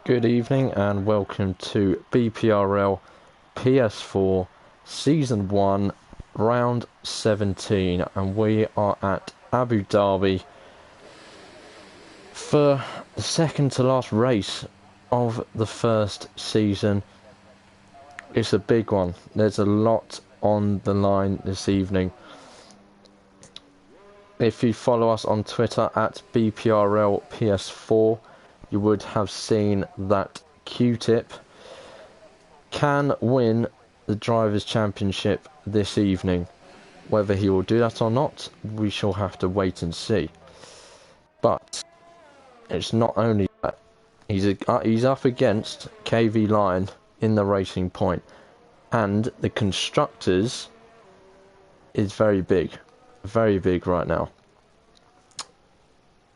Good evening and welcome to BPRL PS4 Season 1 Round 17, and we are at Abu Dhabi for the second to last race of the first season. It's a big one. There's a lot on the line this evening. If you follow us on Twitter at BPRL PS4, you would have seen that Q-Tip can win the Drivers' Championship this evening. Whether he will do that or not, we shall have to wait and see. But it's not only that. He's up against KV Lion in the Racing Point, and the Constructors is very big right now.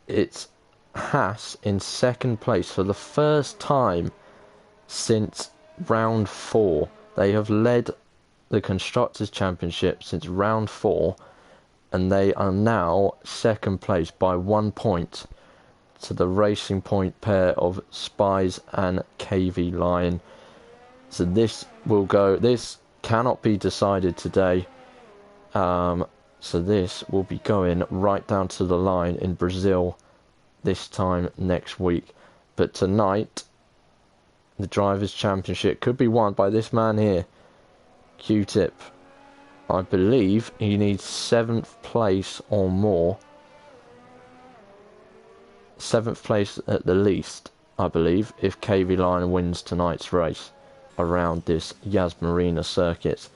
It's Haas in second place for the first time since round 4. They have led the Constructors' Championship since round 4, and they are now second place by 1 point to the Racing Point pair of Spies and KV Lion. So this cannot be decided today. So this will be going right down to the line in Brazil this time next week. But tonight, the Drivers' Championship could be won by this man here, Q-Tip. I believe he needs 7th place or more. 7th place at the least, I believe, if KV Lion wins tonight's race around this Yas Marina circuit.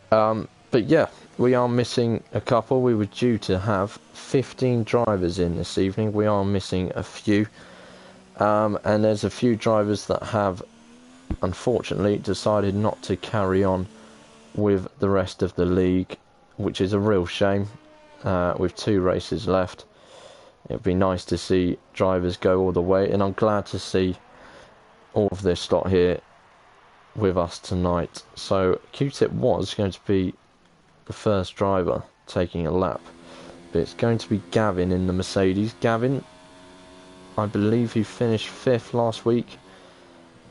But yeah, we are missing a couple. We were due to have 15 drivers in this evening. We are missing a few. And there's a few drivers that have, unfortunately, decided not to carry on with the rest of the league, which is a real shame, with 2 races left. It would be nice to see drivers go all the way, and I'm glad to see all of this lot here with us tonight. So Q-Tip was going to be the first driver taking a lap, but it's going to be Gavin in the Mercedes. Gavin, I believe he finished 5th last week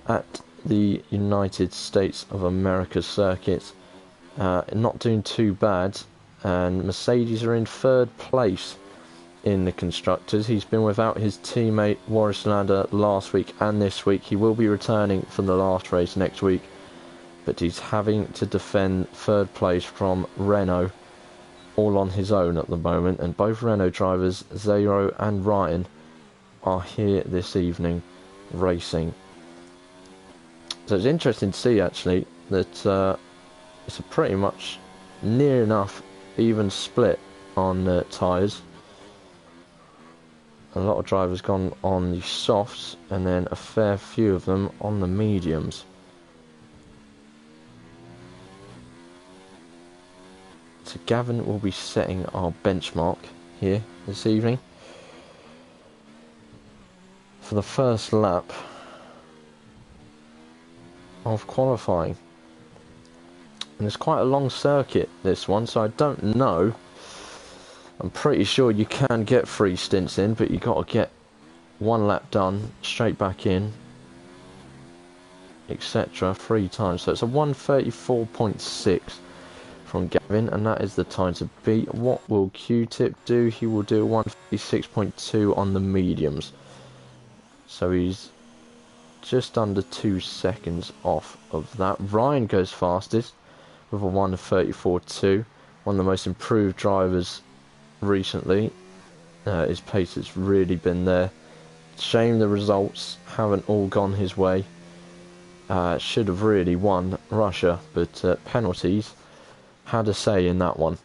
at the United States of America circuit. Not doing too bad, and Mercedes are in 3rd place in the Constructors. He's been without his teammate Warris Lander last week and this week. He will be returning for the last race next week, but he's having to defend 3rd place from Renault all on his own at the moment, and both Renault drivers, Zero and Ryan, are here this evening racing. So it's interesting to see actually that it's a pretty much near enough even split on tyres. A lot of drivers gone on the softs, and then a fair few of them on the mediums. So Gavin will be setting our benchmark here this evening for the first lap of qualifying. And it's quite a long circuit, this one, so I don't know. I'm pretty sure you can get 3 stints in, but you've got to get 1 lap done, straight back in, etc. 3 times. So it's a 1:34.6 from Gavin, and that is the time to beat. What will Q-Tip do? He will do 1:56.2 on the mediums. So he's just under 2 seconds off of that. Ryan goes fastest with a 1:34.2. One of the most improved drivers recently. His pace has really been there. Shame the results haven't all gone his way. Should have really won Russia, but penalties had a say in that one.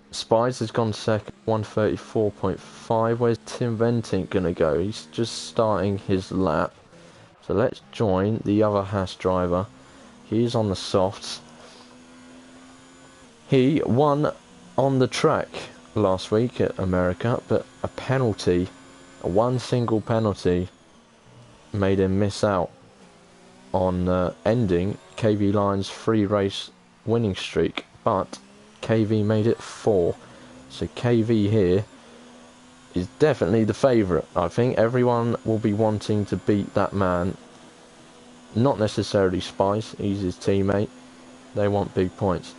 Spies has gone second, 1:34.5. Where's Tim Ventink going to go? He's just starting his lap. So let's join the other Haas driver. He's on the softs. He won on the track last week at America, but a penalty, one single penalty, made him miss out on ending KV Lion's 3-race winning streak. But KV made it 4, so KV here is definitely the favourite. I think everyone will be wanting to beat that man. Not necessarily Spice, he's his teammate. They want big points.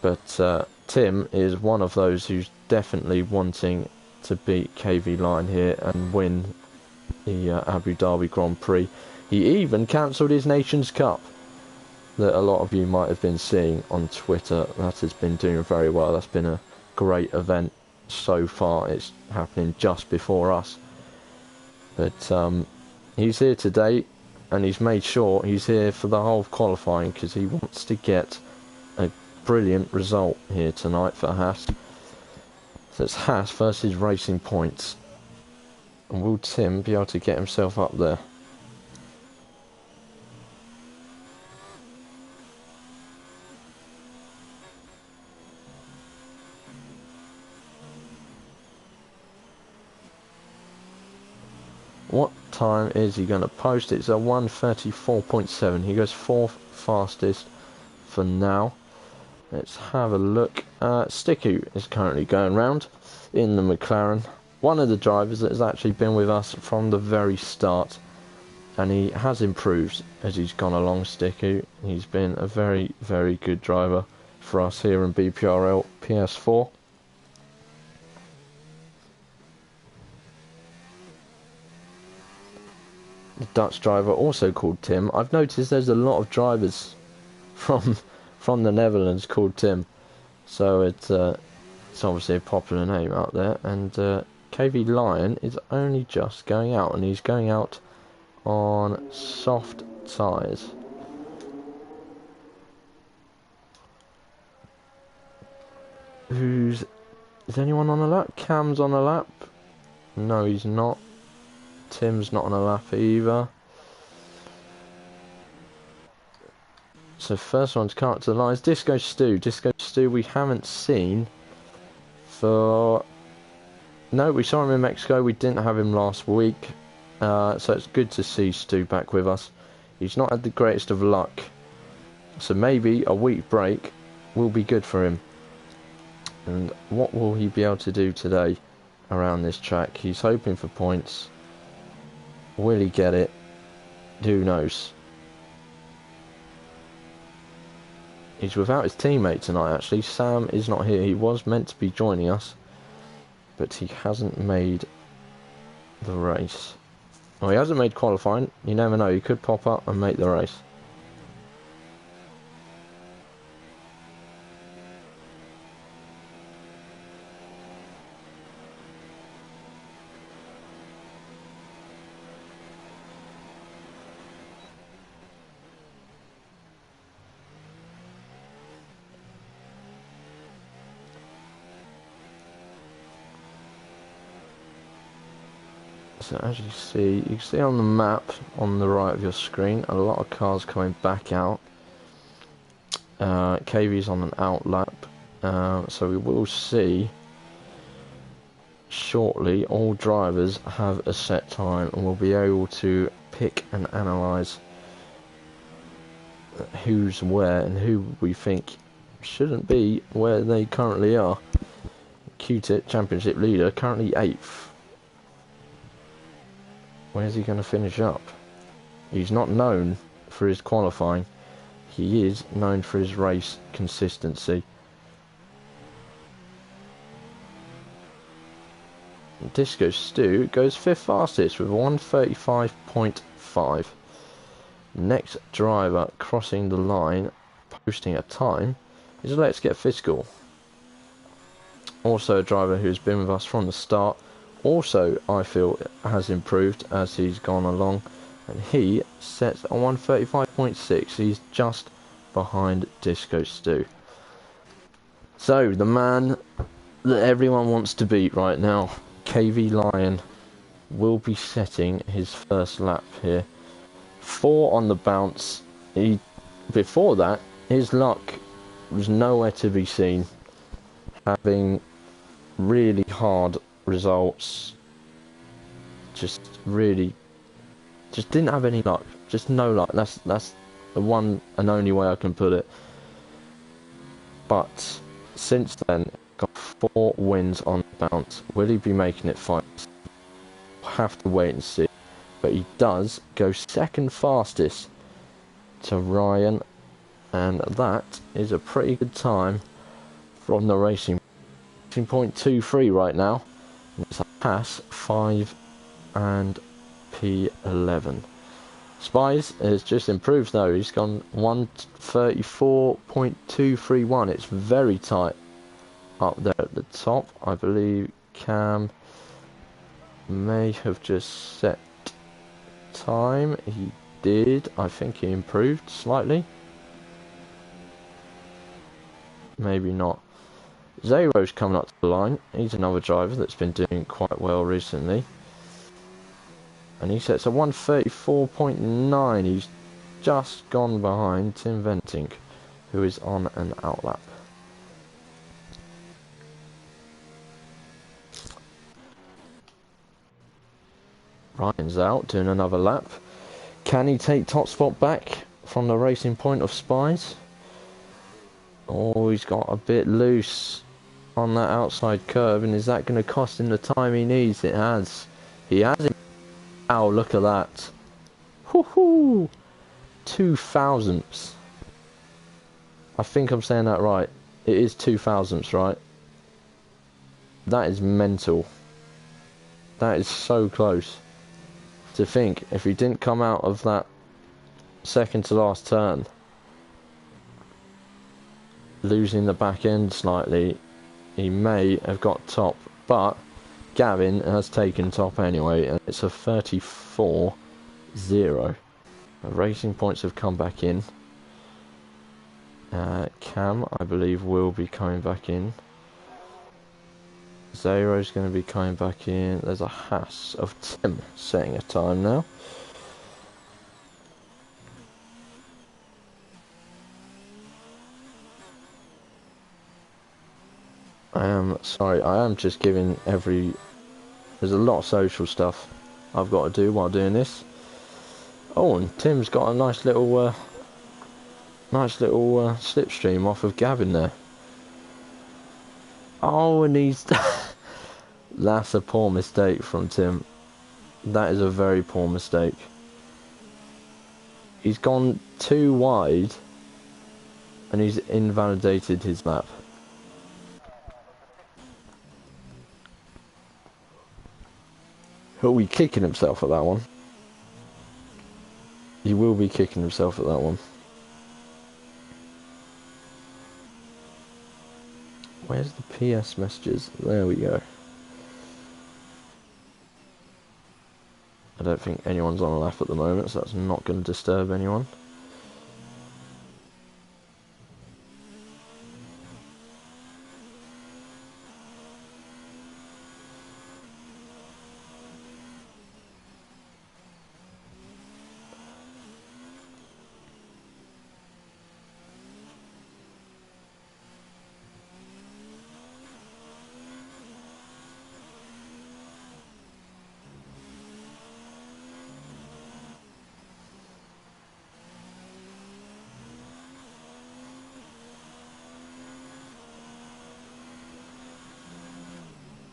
But Tim is one of those who's definitely wanting to beat KV Line here and win the Abu Dhabi Grand Prix. He even cancelled his Nations Cup that a lot of you might have been seeing on Twitter. That has been doing very well. That's been a great event so far. It's happening just before us. But he's here today, and he's made sure he's here for the whole qualifying because he wants to get a brilliant result here tonight for Haas. So it's Haas versus Racing Points. And will Tim be able to get himself up there? What time is he going to post? It's a 1:34.7. He goes fourth fastest for now. Let's have a look. Sticku is currently going round in the McLaren. One of the drivers that has actually been with us from the very start. And he has improved as he's gone along, Sticku. He's been a very, very good driver for us here in BPRL PS4. The Dutch driver also called Tim. I've noticed there's a lot of drivers from the Netherlands called Tim, so it's obviously a popular name out there. And KV Lion is only just going out, and he's going out on soft tyres. Is anyone on a lap? Cam's on a lap. No, he's not. Tim's not on a lap either. So first one to come up to the lines, Disco Stu. Disco Stu we haven't seen for... No, we saw him in Mexico. We didn't have him last week. So it's good to see Stu back with us. He's not had the greatest of luck. So maybe a week break will be good for him. And what will he be able to do today around this track? He's hoping for points. Will he get it? Who knows? He's without his teammate tonight, actually. Sam is not here. He was meant to be joining us, but he hasn't made the race. Well, he hasn't made qualifying. You never know. He could pop up and make the race. So as you can see on the map on the right of your screen, a lot of cars coming back out. KV's on an out lap, so we will see shortly all drivers have a set time, and we'll be able to pick and analyse who's where and who we think shouldn't be where they currently are. Q-Tip Championship leader, currently 8th. Where's he going to finish up? He's not known for his qualifying. He is known for his race consistency. Disco Stu goes 5th fastest with 1:35.5. Next driver crossing the line, posting a time, is Let's Get Fiscal. Also a driver who's been with us from the start. Also, I feel has improved as he's gone along, and he sets a 1:35.6. He's just behind Disco Stu. So the man that everyone wants to beat right now, KV Lion, will be setting his first lap here. 4 on the bounce. Before that, his luck was nowhere to be seen, having really hard results. Just didn't have any luck. Just no luck. That's the one and only way I can put it. But since then, got 4 wins on the bounce. Will he be making it 5? We'll have to wait and see. But he does go second fastest to Ryan, and that is a pretty good time from the racing point 23 right now. It's a pass 5 and P11. Spies has just improved though. He's gone 134.231. It's very tight up there at the top. I believe Cam may have just set time. He did. I think he improved slightly. Maybe not. Zero's coming up to the line. He's another driver that's been doing quite well recently. And he sets a 134.9. He's just gone behind Tim Venting, who is on an outlap. Ryan's out doing another lap. Can he take top spot back from the racing point of Spies? Oh, he's got a bit loose on that outside curve, and is that going to cost him the time he needs? It has. He has him. Oh, look at that. Woohoo! 2 thousandths. I think I'm saying that right. It is 2 thousandths, right? That is mental. That is so close. To think, if he didn't come out of that second to last turn, losing the back end slightly, he may have got top, but Gavin has taken top anyway, and it's a 34-0. The racing points have come back in. Cam, I believe, will be coming back in. Zero's going to be coming back in. There's a Haas of Tim setting a time now. I am sorry, I am just giving there's a lot of social stuff I've got to do while doing this. Oh, and Tim's got a nice little slipstream off of Gavin there. Oh, and he's that's a poor mistake from Tim. That is a very poor mistake. He's gone too wide and he's invalidated his lap. He'll be kicking himself at that one. He will be kicking himself at that one. Where's the PS messages? There we go. I don't think anyone's on a lap at the moment, so that's not going to disturb anyone.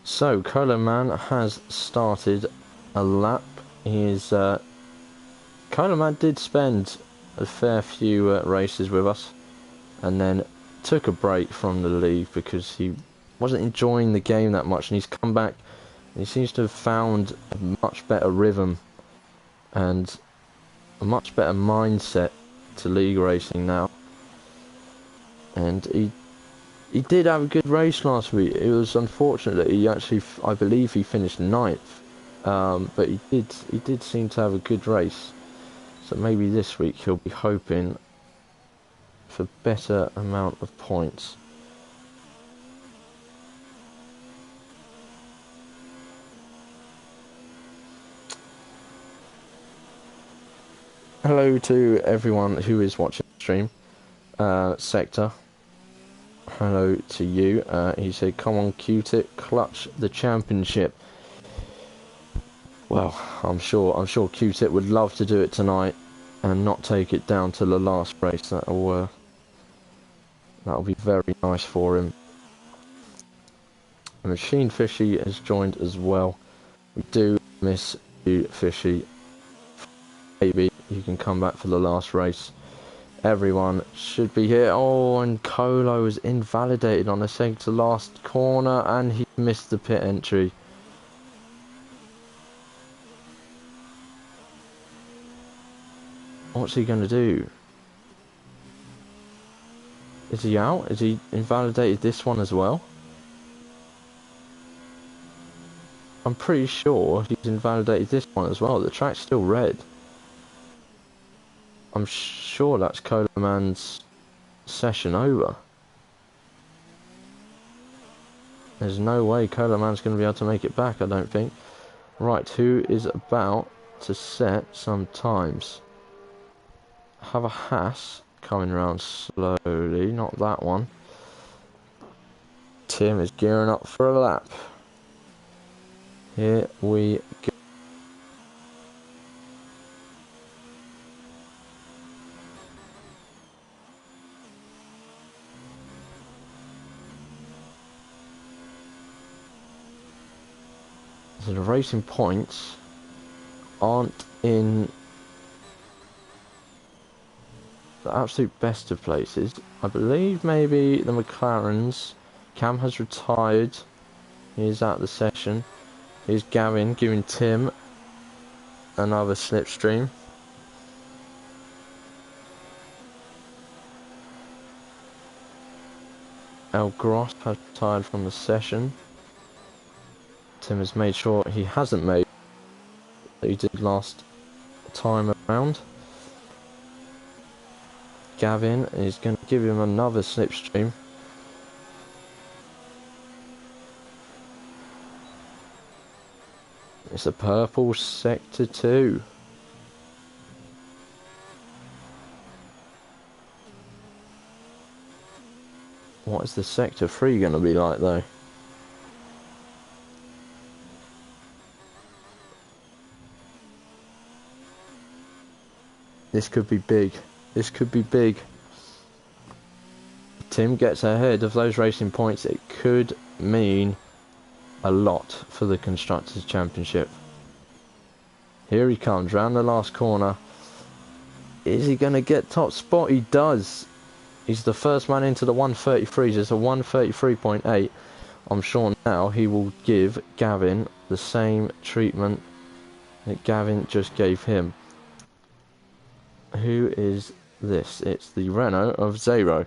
So, Coleman has started a lap. Coleman did spend a fair few races with us, and then took a break from the league because he wasn't enjoying the game that much, and he's come back and he seems to have found a much better rhythm and a much better mindset to league racing now. And he did have a good race last week. It was unfortunate that he actually, I believe he finished 9th, but he did seem to have a good race. So maybe this week he'll be hoping for better amount of points. Hello to everyone who is watching the stream. Sector, hello to you. He said, come on Q-Tip, clutch the championship. Well, I'm sure Q-Tip would love to do it tonight and not take it down to the last race. That'll be very nice for him. Machine Fishy has joined as well. We do miss you, Fishy. Maybe you can come back for the last race. Everyone should be here. Oh, and Colo was invalidated on the second to last corner, and he missed the pit entry. What's he going to do? Is he out? Is he invalidated this one as well? I'm pretty sure he's invalidated this one as well. The track's still red. I'm sure that's Coloman's session over. There's no way Coloman's going to be able to make it back, I don't think. Right, who is about to set some times? Have a Haas coming around slowly, not that one. Tim is gearing up for a lap. Here we go. So the racing points aren't in the absolute best of places. I believe maybe the McLarens. Cam has retired. He's at the session. Here's Gavin giving Tim another slipstream. El Gross has retired from the session. Tim has made sure he hasn't made that he did last time around. Gavin is going to give him another slipstream. It's a purple sector 2. What is the sector 3 going to be like though? This could be big. This could be big. Tim gets ahead of those racing points. It could mean a lot for the Constructors' Championship. Here he comes round the last corner. Is he going to get top spot? He does. He's the first man into the 133s. It's a 133.8. I'm sure now he will give Gavin the same treatment that Gavin just gave him. Who is this? It's the Renault of Zero.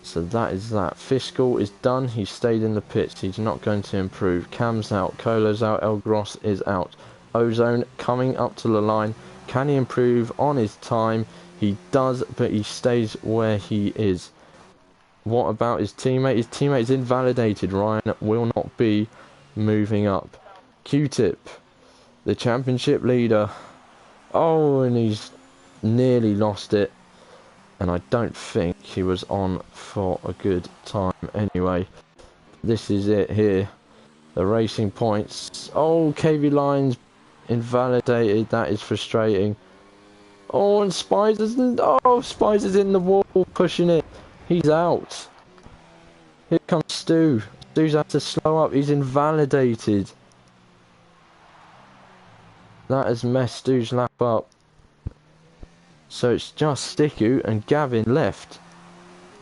So that is that. Fiscal is done. He stayed in the pits. He's not going to improve. Cam's out. Colo's out. El Gross is out. Ozone coming up to the line. Can he improve on his time? He does, but he stays where he is. What about his teammate? His teammate is invalidated. Ryan will not be moving up. Q-Tip, the championship leader. Oh, and he's nearly lost it. And I don't think he was on for a good time anyway. This is it here. The racing points. Oh, KV Line's invalidated. That is frustrating. Oh, and Spicer's in the wall, pushing it. He's out. Here comes Stu. Stu's had to slow up. He's invalidated. That has messed Stu's lap up. So it's just Stiku and Gavin left.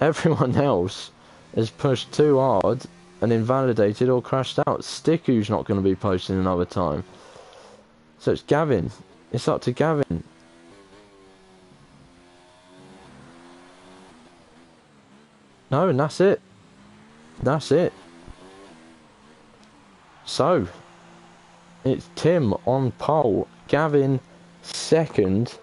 Everyone else has pushed too hard and invalidated or crashed out. Stiku's not going to be posting another time. So it's Gavin. It's up to Gavin. No, and that's it. That's it. So it's Tim on pole. Gavin second.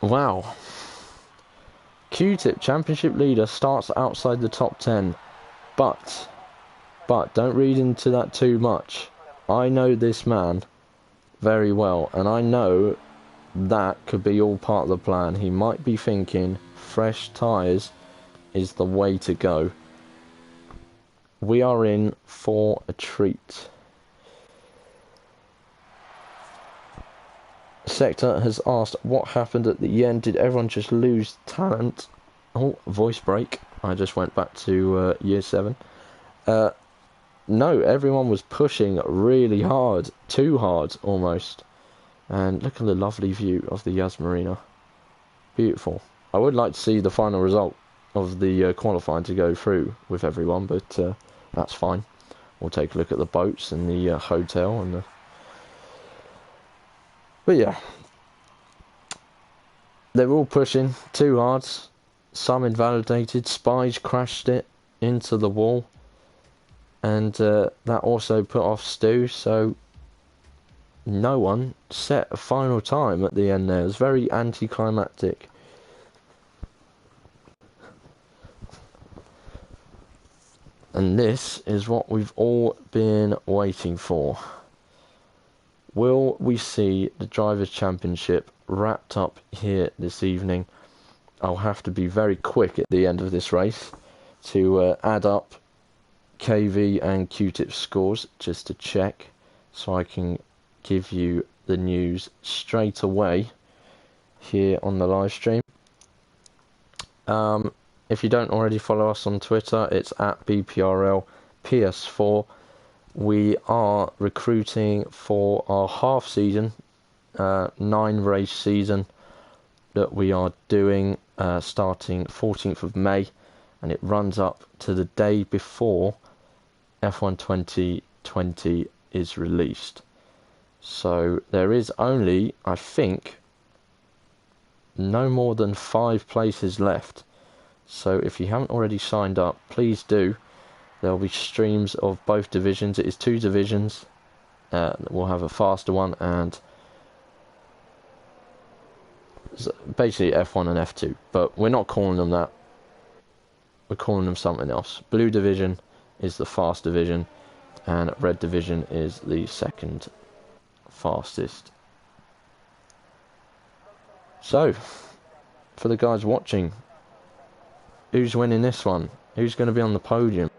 Wow. Q-Tip championship leader starts outside the top 10. But don't read into that too much. I know this man very well, and I know that could be all part of the plan. He might be thinking fresh tyres is the way to go. We are in for a treat. Sector has asked what happened at the end. Did everyone just lose talent? Oh, voice break. I just went back to year 7. No, everyone was pushing really hard. Too hard, almost. And look at the lovely view of the Yas Marina. Beautiful. I would like to see the final result of the qualifying to go through with everyone, but that's fine. We'll take a look at the boats and the hotel and the... But yeah, they were all pushing too hard. Some invalidated. Spies crashed it into the wall, and that also put off Stu. So no one set a final time at the end there. It was very anticlimactic. And this is what we've all been waiting for. Will we see the Drivers' Championship wrapped up here this evening? I'll have to be very quick at the end of this race to add up KV and Q-Tip's scores just to check, so I can give you the news straight away here on the live stream. If you don't already follow us on Twitter, it's at BPRL PS4. We are recruiting for our half season, 9 race season that we are doing starting 14th of May, and it runs up to the day before F1 2020 is released. So there is only, I think, no more than 5 places left. So if you haven't already signed up, please do. There will be streams of both divisions. It is 2 divisions. We'll have a faster one and basically F1 and F2. But we're not calling them that. We're calling them something else. Blue division is the fast division, and red division is the second fastest. So, for the guys watching, who's winning this one? Who's going to be on the podium?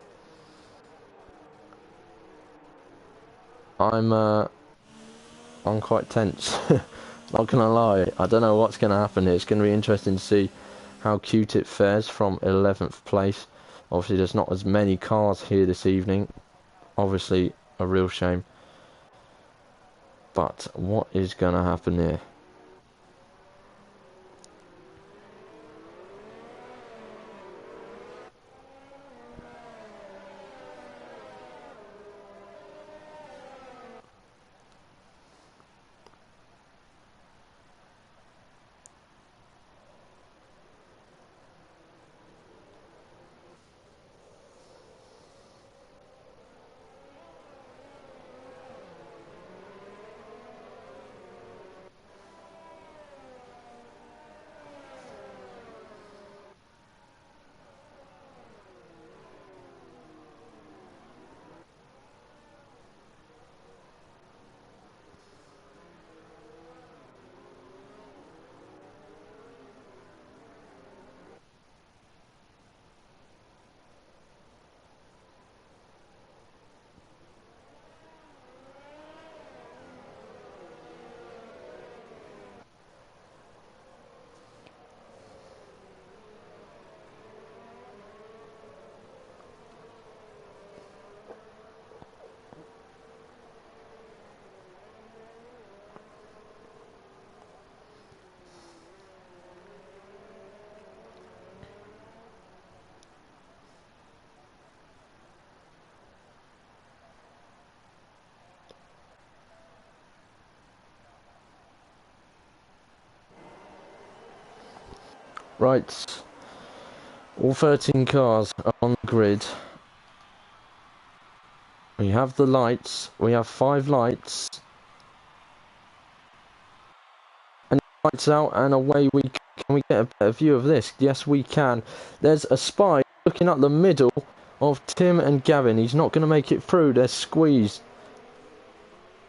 I'm quite tense. Not gonna lie. I don't know what's gonna happen here. It's gonna be interesting to see how Q-Tip fares from 11th place. Obviously, there's not as many cars here this evening. Obviously, a real shame. But what is gonna happen here? Right, all 13 cars are on the grid. We have the lights, we have 5 lights. And lights out and away we can we get a better view of this? Yes we can. There's a spy looking up the middle of Tim and Gavin. He's not going to make it through, they're squeezed.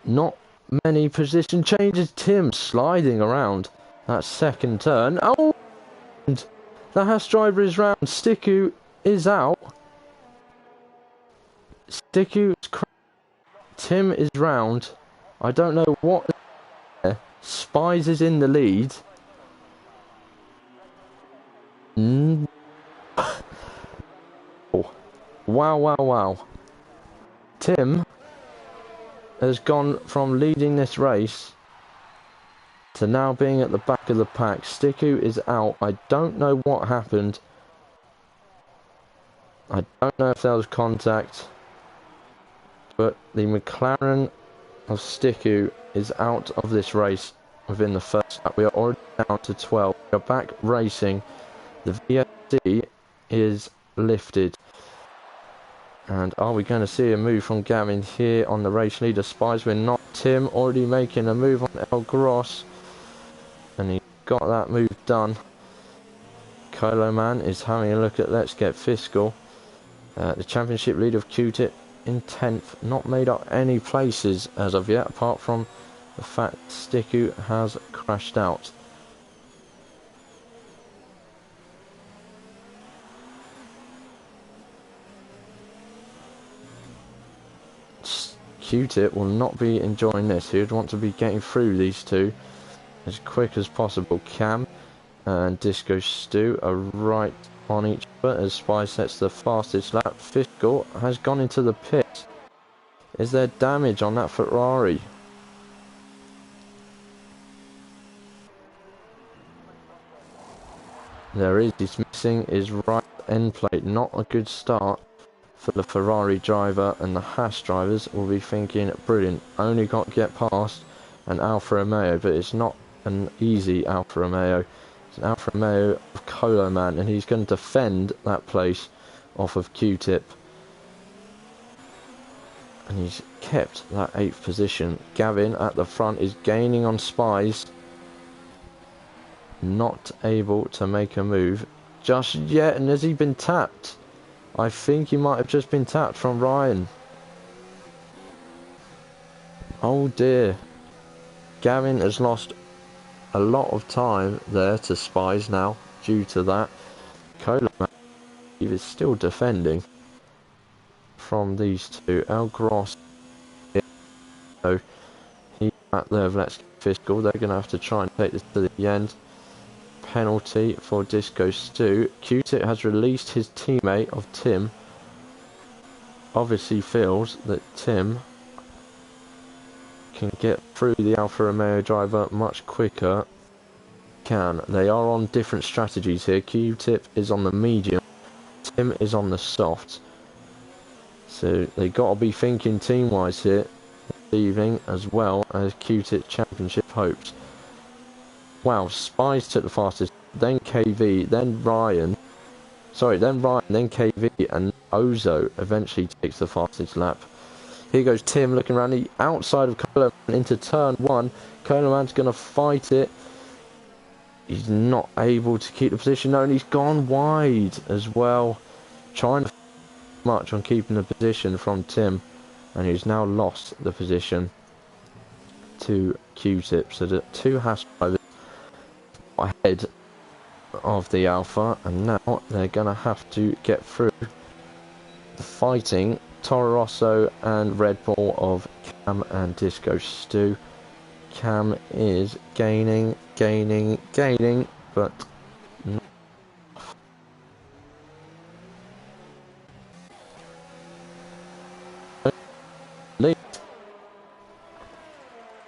Not many position changes. Tim sliding around that second turn. Oh, and the Haas driver is round. Stiku is out. Stiku's Tim is round. I don't know what. Spies is in the lead. Oh. Wow. Tim has gone from leading this race to now being at the back of the pack. Stiku is out. I don't know what happened. I don't know if there was contact. But the McLaren of Stiku is out of this race within the first lap. We are already down to 12. We are back racing. The VSC is lifted. And are we going to see a move from Gavin here on the race leader? Spies, we're not. Tim already making a move on El Gross. And he got that move done. Colo Man is having a look at Let's Get Fiscal. The championship leader of Q-Tip in 10th. Not made up any places as of yet, apart from the fact Stiku has crashed out. Q-Tip will not be enjoying this. He would want to be getting through these two as quick as possible. Cam and Disco Stu are right on each other as Spy sets the fastest lap. Fiscal has gone into the pit. Is there damage on that Ferrari? There is. He's missing his right end plate. Not a good start for the Ferrari driver, and the Haas drivers will be thinking, brilliant, only got to get past an Alfa Romeo, but it's not an easy Alfa Romeo. It's an Alfa Romeo of Colo Man, and he's going to defend that place off of Q-Tip. And he's kept that 8th position. Gavin at the front is gaining on Spies. Not able to make a move just yet, and has he been tapped? I think he might have just been tapped from Ryan. Oh dear. Gavin has lost a lot of time there to Spies now due to that. Cola is still defending from these two. El Gross, so he's at there. Let's Get Fiscal. They're going to have to try and take this to the end. Penalty for Disco Stu. Q-Tip has released his teammate of Tim. Obviously feels that Tim can get through the Alfa Romeo driver much quicker. They are on different strategies here. Q-Tip is on the medium. Tim is on the soft. So they got to be thinking team-wise here this evening as well as Q-Tip Championship hopes. Wow, Spies took the fastest, then KV, then Ryan, then KV, and Ozo eventually takes the fastest lap. Here goes Tim looking around the outside of Colo Man into turn 1. Colo Man's going to fight it. He's not able to keep the position, no, and he's gone wide as well. Trying to much on keeping the position from Tim, and he's now lost the position to Q-Tip. So the two Haas drivers ahead of the Alpha, and now they're gonna have to get through the fighting Toro Rosso and Red Bull of Cam and Disco Stu. Cam is gaining, but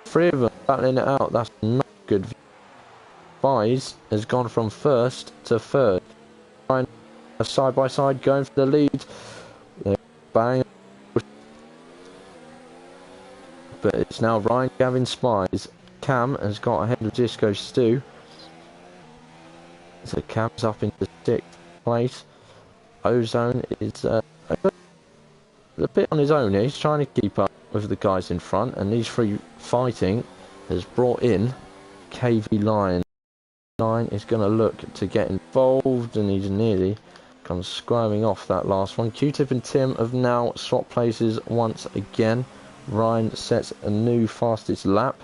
three of them battling it out. That's not good. Spies has gone from first to third. Side by side going for the lead. They're bang. But it's now Ryan, Gavin, Spies. Cam has got ahead of Disco Stu. So Cam's up into 6th place. Ozone is a bit on his own here. He's trying to keep up with the guys in front, and these three fighting has brought in KV Lion. Is going to look to get involved, and he's nearly gone squaring off that last one. Q-Tip and Tim have now swapped places once again Ryan sets a new fastest lap.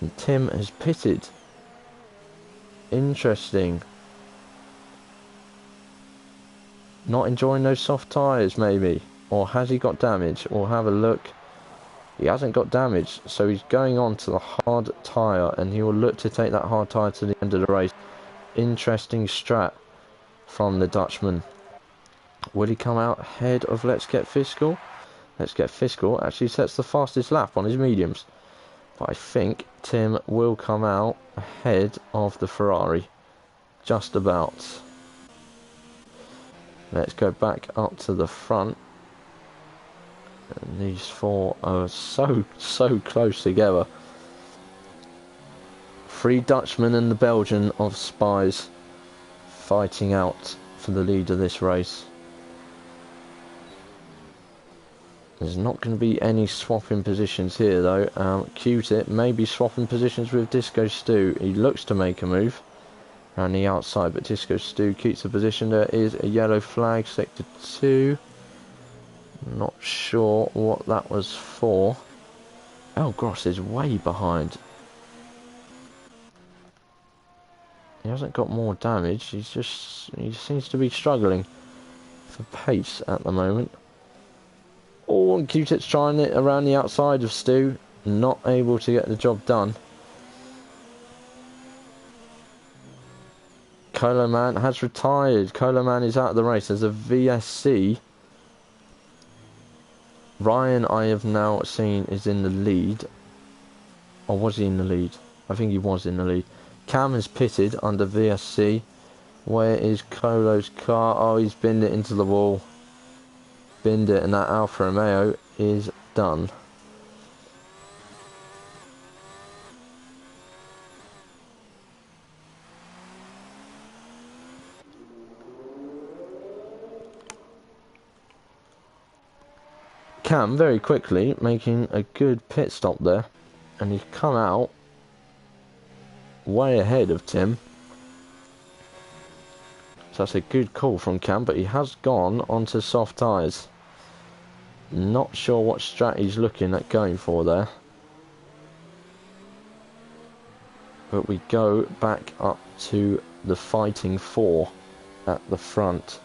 And Tim has pitted. Interesting. Not enjoying those soft tyres, maybe. Or has he got damage? We'll have a look. He hasn't got damage, so he's going on to the hard tyre, and he will look to take that hard tyre to the end of the race. Interesting strat from the Dutchman. Will he come out ahead of Let's Get Fiscal? Let's Get Fiscal actually sets the fastest lap on his mediums. But I think Tim will come out ahead of the Ferrari. Just about. Let's go back up to the front. And these four are so close together. 3 Dutchmen and the Belgian of Spies fighting out for the lead of this race. There's not going to be any swapping positions here though. Q-Tip may be swapping positions with Disco Stu. He looks to make a move around the outside, but Disco Stu keeps the position. There is a yellow flag, sector 2. Not sure what that was for. El Gross is way behind. He hasn't got more damage. He seems to be struggling for pace at the moment. Oh, and Q-Tip's trying it around the outside of Stu. Not able to get the job done. Colo Man has retired. Colo Man is out of the race. There's a VSC. Ryan, I have now seen, is in the lead. Or was he in the lead? I think he was in the lead. Cam has pitted under VSC. Where is Colo's car? Oh, he's binned it into the wall. Binned it, and that Alfa Romeo is done. Cam very quickly making a good pit stop there, and he's come out way ahead of Tim. So that's a good call from Cam, but he has gone onto soft tyres. Not sure what strat he's looking at going for there. But we go back up to the fighting 4 at the front.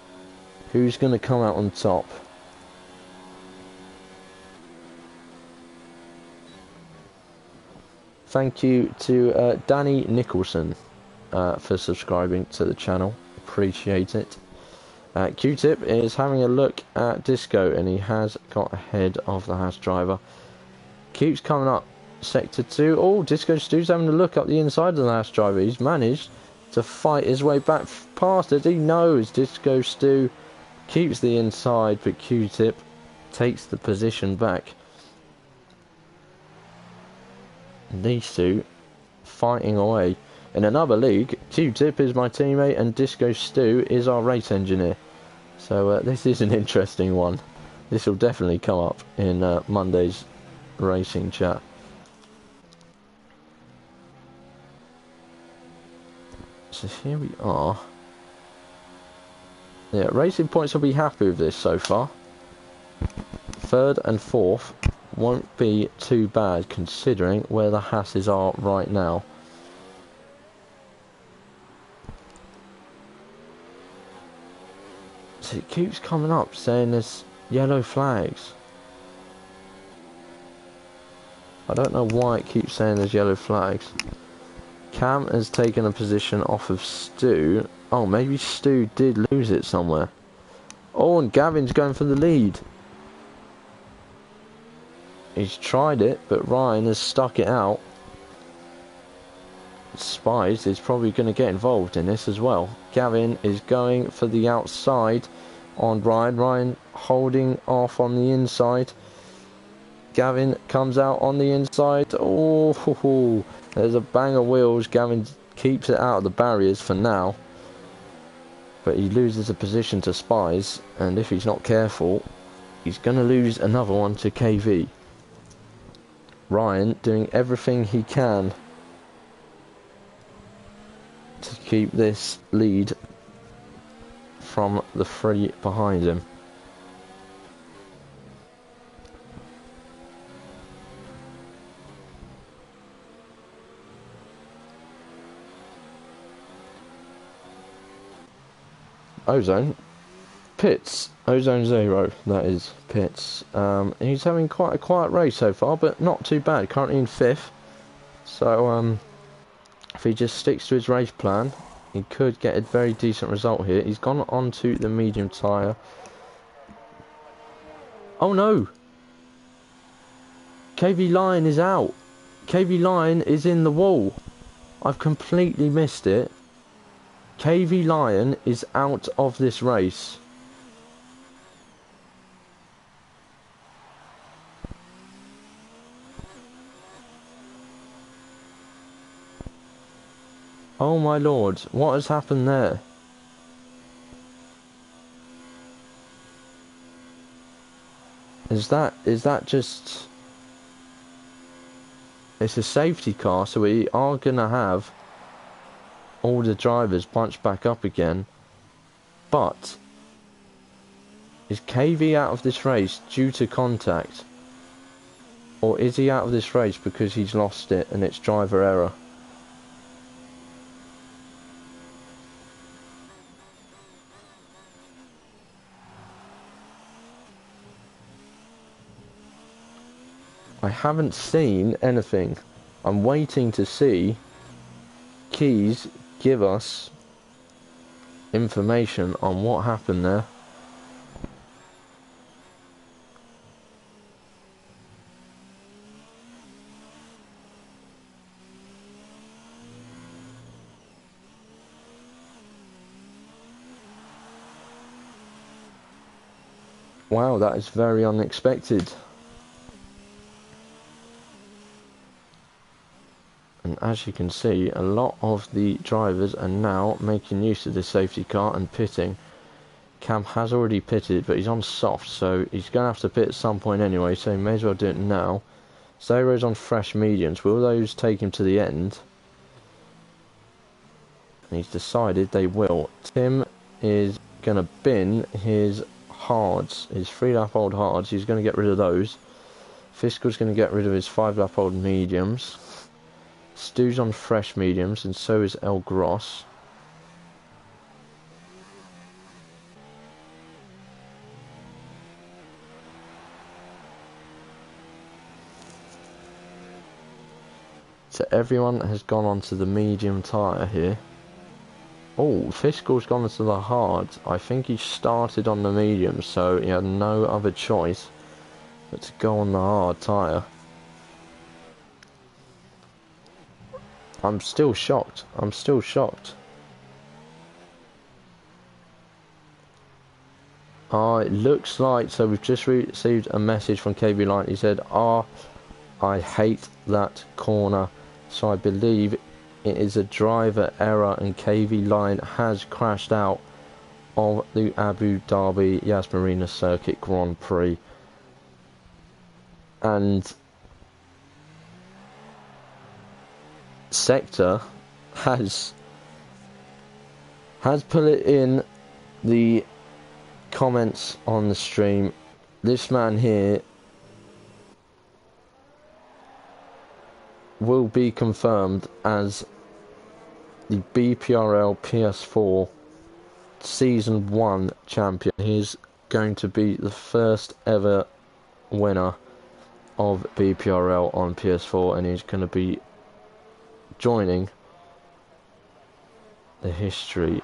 Who's going to come out on top? Thank you to Danny Nicholson for subscribing to the channel. Appreciate it. Q-Tip is having a look at Disco, and he has got ahead of the Haas driver. Keeps coming up sector 2. Oh, Disco Stu's having a look up the inside of the Haas driver. He's managed to fight his way back past it. He knows Disco Stu keeps the inside, but Q-Tip takes the position back. These two fighting away. In another league, Q-Tip is my teammate and Disco Stu is our race engineer. So this is an interesting one. This will definitely come up in Monday's racing chat. So here we are. Yeah, Racing Points will be happy with this so far. 3rd and 4th won't be too bad considering where the Hasses are right now. So it keeps coming up saying there's yellow flags. I don't know why it keeps saying there's yellow flags. Cam has taken a position off of Stu. Oh, maybe Stu did lose it somewhere. Oh, and Gavin's going for the lead. He's tried it, but Ryan has stuck it out. Spies is probably going to get involved in this as well. Gavin is going for the outside on Ryan. Ryan holding off on the inside. Gavin comes out on the inside. Oh, there's a bang of wheels. Gavin keeps it out of the barriers for now. But he loses a position to Spies. And if he's not careful, he's going to lose another one to KV. Ryan doing everything he can to keep this lead from the 3 behind him. Ozone. Pits. Ozone 0, that is. Pits. He's having quite a quiet race so far, but not too bad. Currently in 5th. So, if he just sticks to his race plan, he could get a very decent result here. He's gone on to the medium tyre. Oh no! KV Lion is out. KV Lion is in the wall. I've completely missed it. KV Lion is out of this race. Oh my lord, what has happened there? Is that just... It's a safety car, so we are gonna have all the drivers bunched back up again. But is KV out of this race due to contact? Or is he out of this race because he's lost it and it's driver error? I haven't seen anything. I'm waiting to see Keys give us information on what happened there. Wow, that is very unexpected. And as you can see, a lot of the drivers are now making use of this safety car and pitting. Cam has already pitted, but he's on soft, so he's going to have to pit at some point anyway, so he may as well do it now. Zero's on fresh mediums. Will those take him to the end? And he's decided they will. Tim is going to bin his hards, his 3-lap old hards. He's going to get rid of those. Fiscal's going to get rid of his 5-lap old mediums. Stu's on fresh mediums, and so is El Gross. So everyone has gone onto the medium tyre here. Oh, Fiscal's gone into the hard. I think he started on the medium, so he had no other choice but to go on the hard tyre. I'm still shocked. I'm still shocked. It looks like, so we've just received a message from KB Light. He said, I hate that corner. So I believe it is a driver error and KV Line has crashed out of the Abu Dhabi Yas Marina Circuit Grand Prix. And Sector has put it in the comments on the stream. This man here will be confirmed as the BPRL PS4 Season 1 champion. He's going to be the first ever winner of BPRL on PS4, and he's going to be joining the history,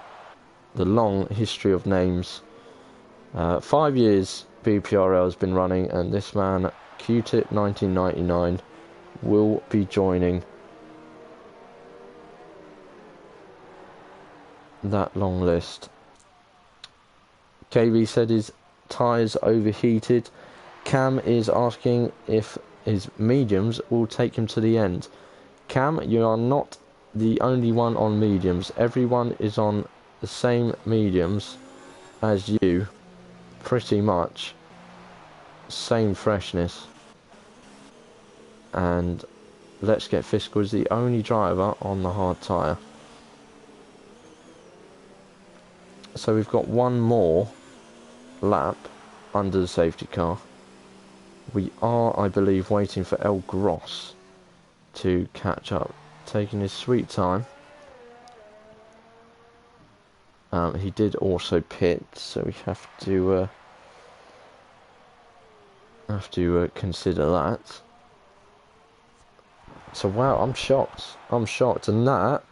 the long history of names. 5 years BPRL has been running, and this man, Q-Tip 1999, will be joining that long list. KV said his tyres overheated. Cam is asking if his mediums will take him to the end. Cam, you are not the only one on mediums. Everyone is on the same mediums as you, pretty much. Same freshness. And Let's Get Fiscal is the only driver on the hard tyre. So we've got one more lap under the safety car. We are, I believe, waiting for El Gross to catch up, taking his sweet time. He did also pit, so we have to consider that. So wow, I'm shocked. And that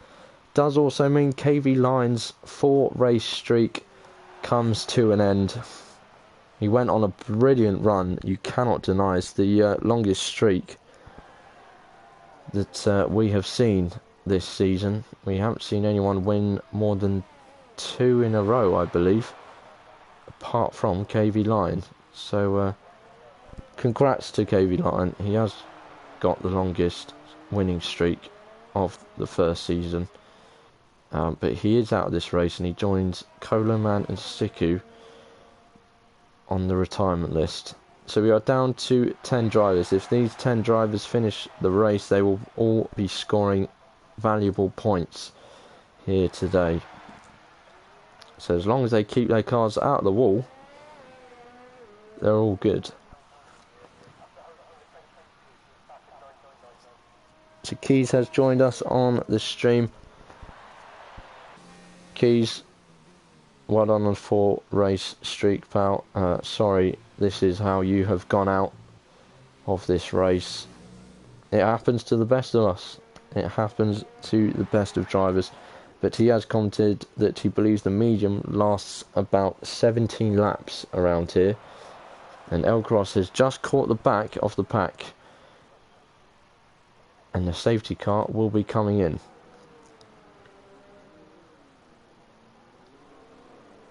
does also mean KV Line's 4-race streak comes to an end. He went on a brilliant run. You cannot deny it's the longest streak that we have seen this season. We haven't seen anyone win more than 2 in a row, I believe, apart from KV Line. So congrats to KV Line. He has got the longest winning streak of the first season. But he is out of this race, and he joins Koloman and Siku on the retirement list. So we are down to 10 drivers. If these 10 drivers finish the race, they will all be scoring valuable points here today. So as long as they keep their cars out of the wall, they're all good. So Keys has joined us on the stream. Keys, well done on a 4-race streak, pal. Sorry, this is how you have gone out of this race. It happens to the best of us. It happens to the best of drivers. But he has commented that he believes the medium lasts about 17 laps around here. And El Cross has just caught the back of the pack. And the safety car will be coming in.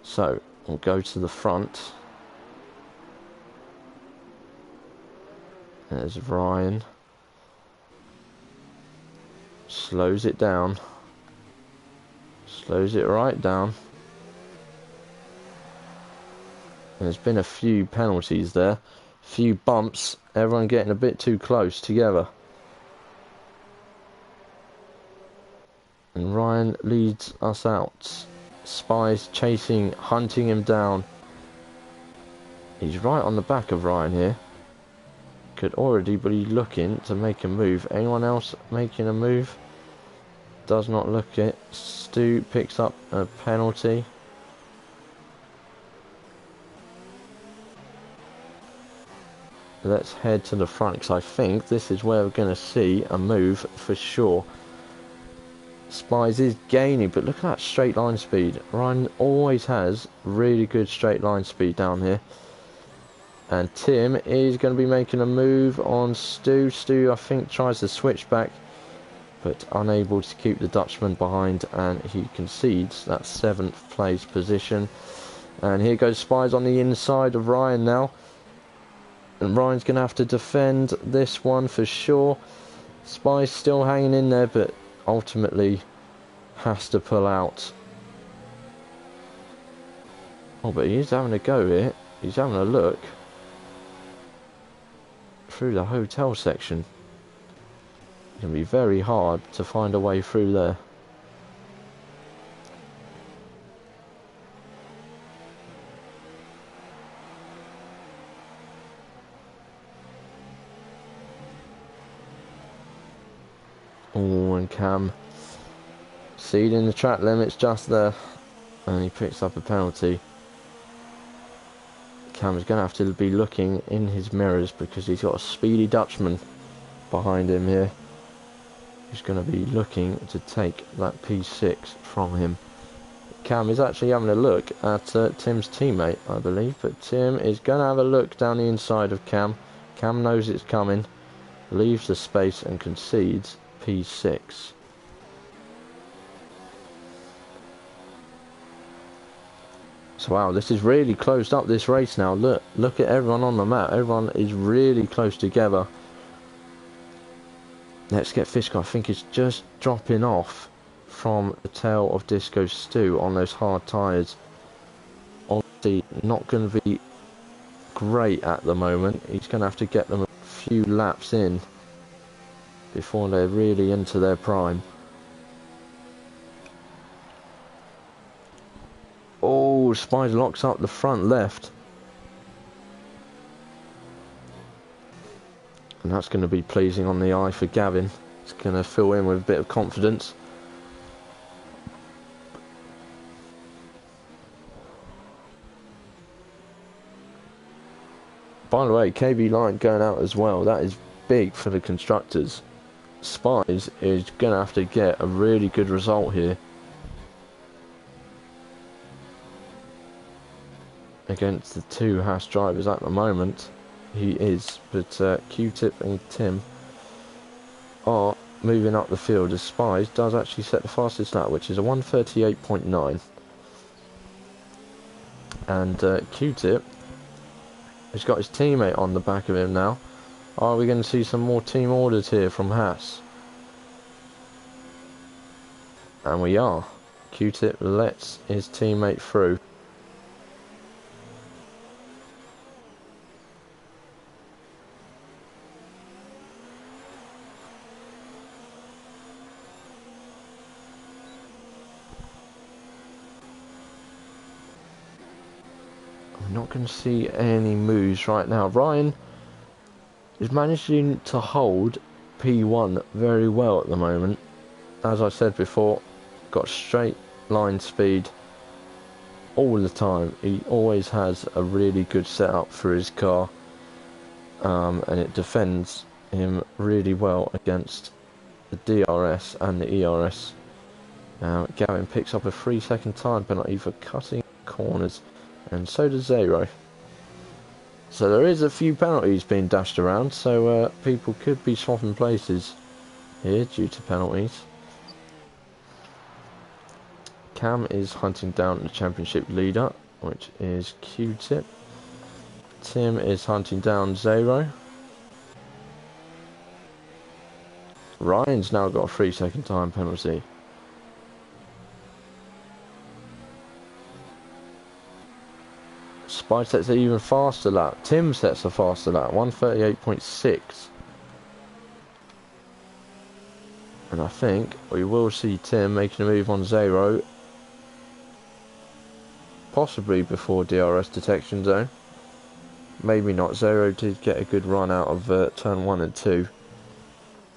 So, we'll go to the front. There's Ryan. Slows it down. Slows it right down. And there's been a few penalties there. A few bumps. Everyone getting a bit too close together. And Ryan leads us out. Spies chasing, hunting him down. He's right on the back of Ryan here. Could already be looking to make a move. Anyone else making a move? Does not look it. Stu picks up a penalty. Let's head to the front, because I think this is where we're going to see a move for sure. Spies is gaining, but look at that straight line speed. Ryan always has really good straight line speed down here. And Tim is going to be making a move on Stu. Stu, I think, tries to switch back, but unable to keep the Dutchman behind, and he concedes that 7th place position. And here goes Spies on the inside of Ryan now. And Ryan's going to have to defend this one for sure. Spies still hanging in there, but ultimately has to pull out. Oh, but he is having a go here. He's having a look through the hotel section. It's going to be very hard to find a way through there. Oh, and Cam exceeding the track limits just there, and he picks up a penalty. Cam is going to have to be looking in his mirrors, because he's got a speedy Dutchman behind him here. He's going to be looking to take that P6 from him. Cam is actually having a look at Tim's teammate, I believe, but Tim is going to have a look down the inside of Cam. Cam knows it's coming, leaves the space and concedes P6. So wow, this is really closed up, this race now. Look at everyone on the map. Everyone is really close together. Let's get Fishko. I think it's just dropping off from the tail of Disco Stu on those hard tyres. Obviously not going to be great at the moment. He's going to have to get them a few laps in before they're really into their prime. Oh, Spies locks up the front left. And that's going to be pleasing on the eye for Gavin. It's going to fill in with a bit of confidence. By the way, KB Line going out as well. That is big for the constructors. Spies is going to have to get a really good result here against the two Haas drivers at the moment. He is, but Q-Tip and Tim are moving up the field as Spies does actually set the fastest lap, which is a 1:38.9. And Q-Tip has got his teammate on the back of him now. Are we going to see some more team orders here from Haas? And we are. Q-Tip lets his teammate through. I'm not going to see any moves right now. Ryan is managing to hold P1 very well at the moment. As I said before, got straight line speed all the time. He always has a really good setup for his car, and it defends him really well against the DRS and the ERS. Gavin picks up a 3-second time penalty for cutting corners, and so does Zero. So there is a few penalties being dashed around, so people could be swapping places here due to penalties. Cam is hunting down the championship leader, which is Q-Tip. Tim is hunting down Zero. Ryan's now got a 3-second time penalty. Spy sets an even faster lap. Tim sets a faster lap, 1:38.6. And I think we will see Tim making a move on Zero, possibly before DRS detection zone. Maybe not. Zero did get a good run out of turn 1 and 2,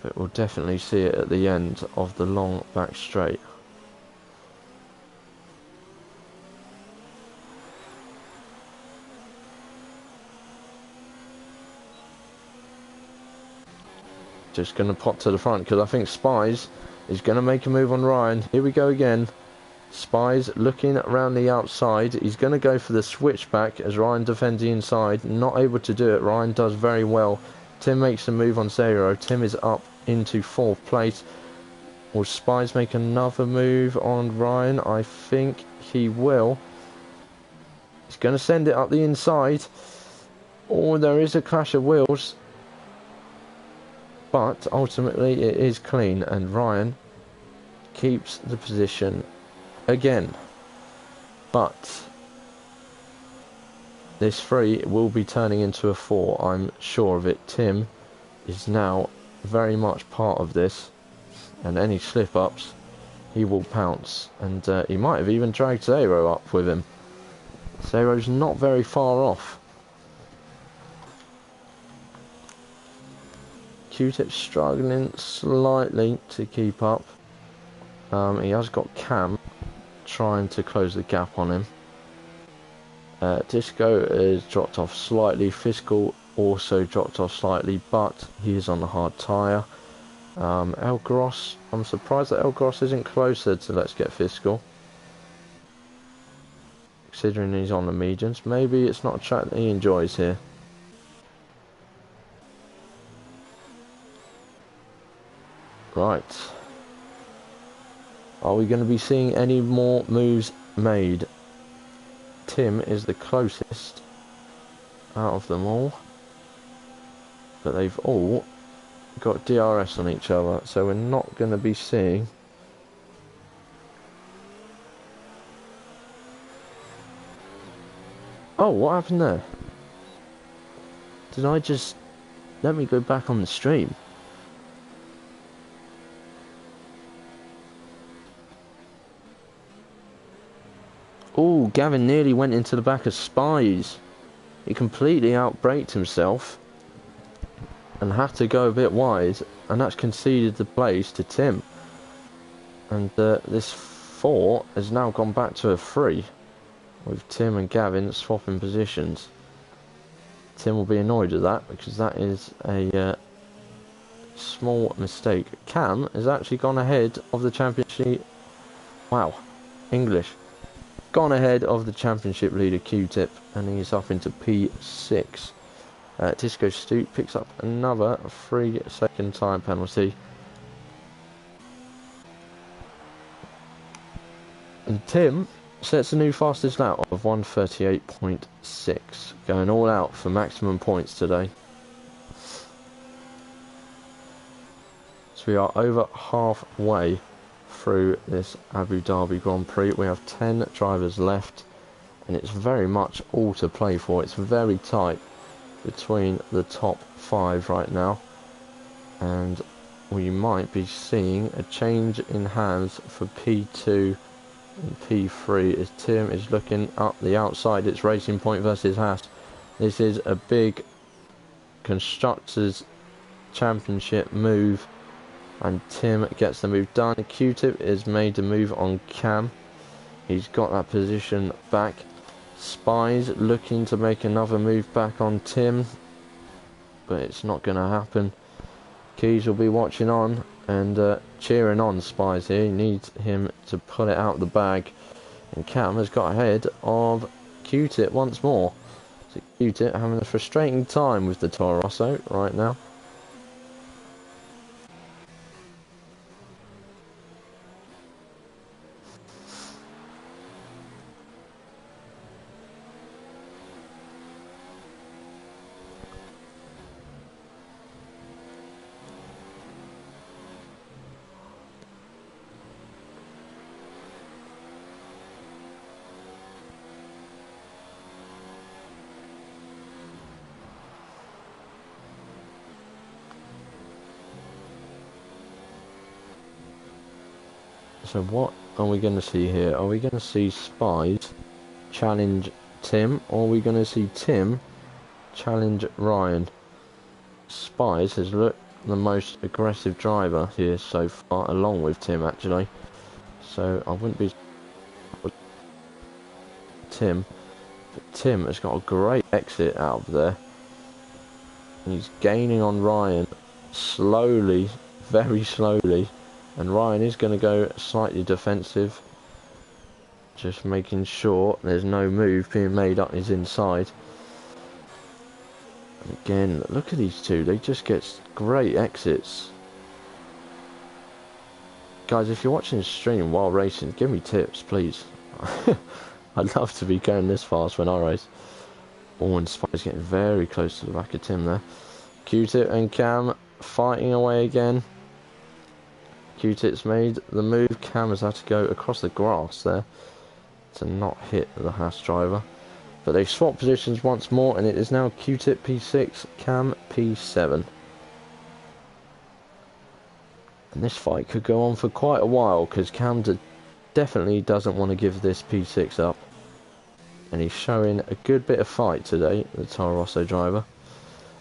but we'll definitely see it at the end of the long back straight. Just going to pop to the front because I think Spies is going to make a move on Ryan. Here we go again. Spies looking around the outside. He's going to go for the switchback as Ryan defends the inside. Not able to do it. Ryan does very well. Tim makes a move on Zero. Tim is up into 4th place. Will Spies make another move on Ryan? I think he will. He's going to send it up the inside. Oh, there is a clash of wheels. But ultimately it is clean, and Ryan keeps the position again. But this 3 will be turning into a 4, I'm sure of it. Tim is now very much part of this, and any slip-ups he will pounce, and he might have even dragged Zero up with him. Zero's not very far off. Q-Tip struggling slightly to keep up. He has got Cam trying to close the gap on him. Disco is dropped off slightly. Fiscal also dropped off slightly, but he is on the hard tyre. El Gross, I'm surprised that El Gross isn't closer to Let's Get Fiscal, considering he's on the mediums. Maybe it's not a track that he enjoys here. Right. Are we going to be seeing any more moves made? Tim is the closest out of them all, but they've all got DRS on each other, so we're not going to be seeing oh, what happened there? Did I just let me go back on the stream? Oh, Gavin nearly went into the back of Spies. He completely outbraked himself and had to go a bit wide, and that's conceded the place to Tim. And this 4 has now gone back to a 3, with Tim and Gavin swapping positions. Tim will be annoyed at that because that is a small mistake. Cam has actually gone ahead of the championship. Wow, English. Gone ahead of the championship leader Q-Tip, and he's up into P6. Disco Stoop picks up another 3-second time penalty. And Tim sets a new fastest lap of 1:38.6, going all out for maximum points today. So we are over halfway through this Abu Dhabi Grand Prix. We have 10 drivers left, and it's very much all to play for. It's very tight between the top 5 right now, and we might be seeing a change in hands for P2 and P3 as Tim is looking up the outside. It's Racing Point versus Haas. This is a big Constructors' Championship move, and Tim gets the move done. Q-Tip has made the move on Cam. He's got that position back. Spies looking to make another move back on Tim, but it's not going to happen. Keys will be watching on and cheering on Spies here. He needs him to pull it out of the bag, and Cam has got ahead of Q-Tip once more. So Q-Tip having a frustrating time with the Toro Rosso right now. So what are we going to see here? Are we going to see Spies challenge Tim, or are we going to see Tim challenge Ryan? Spies has looked the most aggressive driver here so far, along with Tim actually. So I wouldn't be Tim, but Tim has got a great exit out of there. And he's gaining on Ryan slowly, very slowly. And Ryan is going to go slightly defensive, just making sure there's no move being made up his inside. And again, look at these two, they just get great exits. Guys, if you're watching this stream while racing, give me tips, please. I'd love to be going this fast when I race. Oh, and Spy's getting very close to the back of Tim there. Q-Tip and Cam fighting away again. Q-Tip's made the move. Cam has had to go across the grass there to not hit the Haas driver. But they've swapped positions once more, and it is now Q-Tip P6, Cam P7. And this fight could go on for quite a while, because Cam definitely doesn't want to give this P6 up. And he's showing a good bit of fight today, the Toro Rosso driver.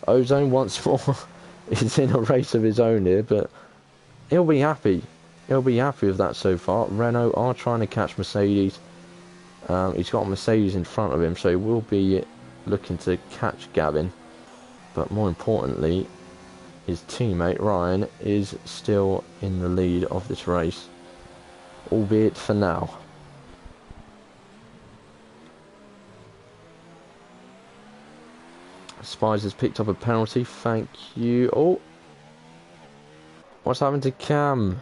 Ozone once more is in a race of his own here, but he'll be happy. He'll be happy with that so far. Renault are trying to catch Mercedes. He's got Mercedes in front of him, so he will be looking to catch Gavin. But more importantly, his teammate Ryan is still in the lead of this race, albeit for now. Spies has picked up a penalty. Thank you. Oh, what's happened to Cam?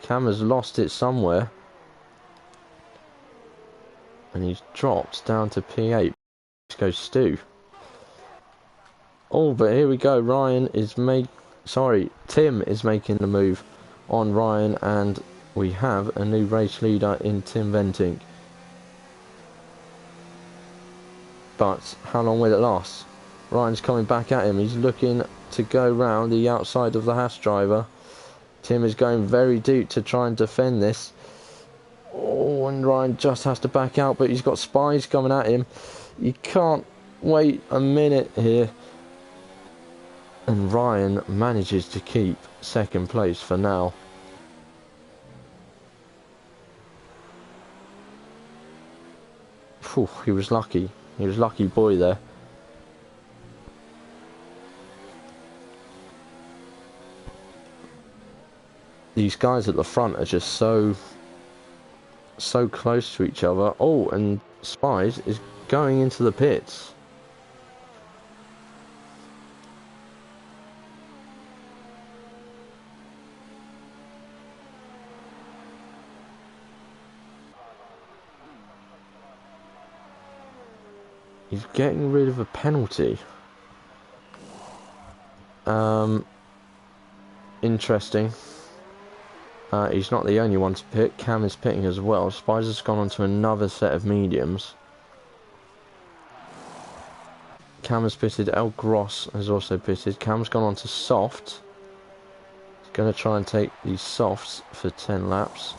Cam has lost it somewhere, and he's dropped down to P8. Let's go Stu. Oh, but here we go. Tim is making the move on Ryan, and we have a new race leader in Tim Venting. But how long will it last? Ryan's coming back at him. He's looking to go round the outside of the Haas driver. Tim is going very deep to try and defend this. Oh, and Ryan just has to back out, but he's got Spies coming at him. You can't wait a minute here. And Ryan manages to keep second place for now. He was lucky. He was lucky boy there. These guys at the front are just so close to each other. Oh, and Spies is going into the pits. He's getting rid of a penalty. Interesting. He's not the only one to pit. Cam is pitting as well. Spies has gone on to another set of mediums. Cam has pitted. El Gross has also pitted. Cam's gone on to soft. He's going to try and take these softs for 10 laps.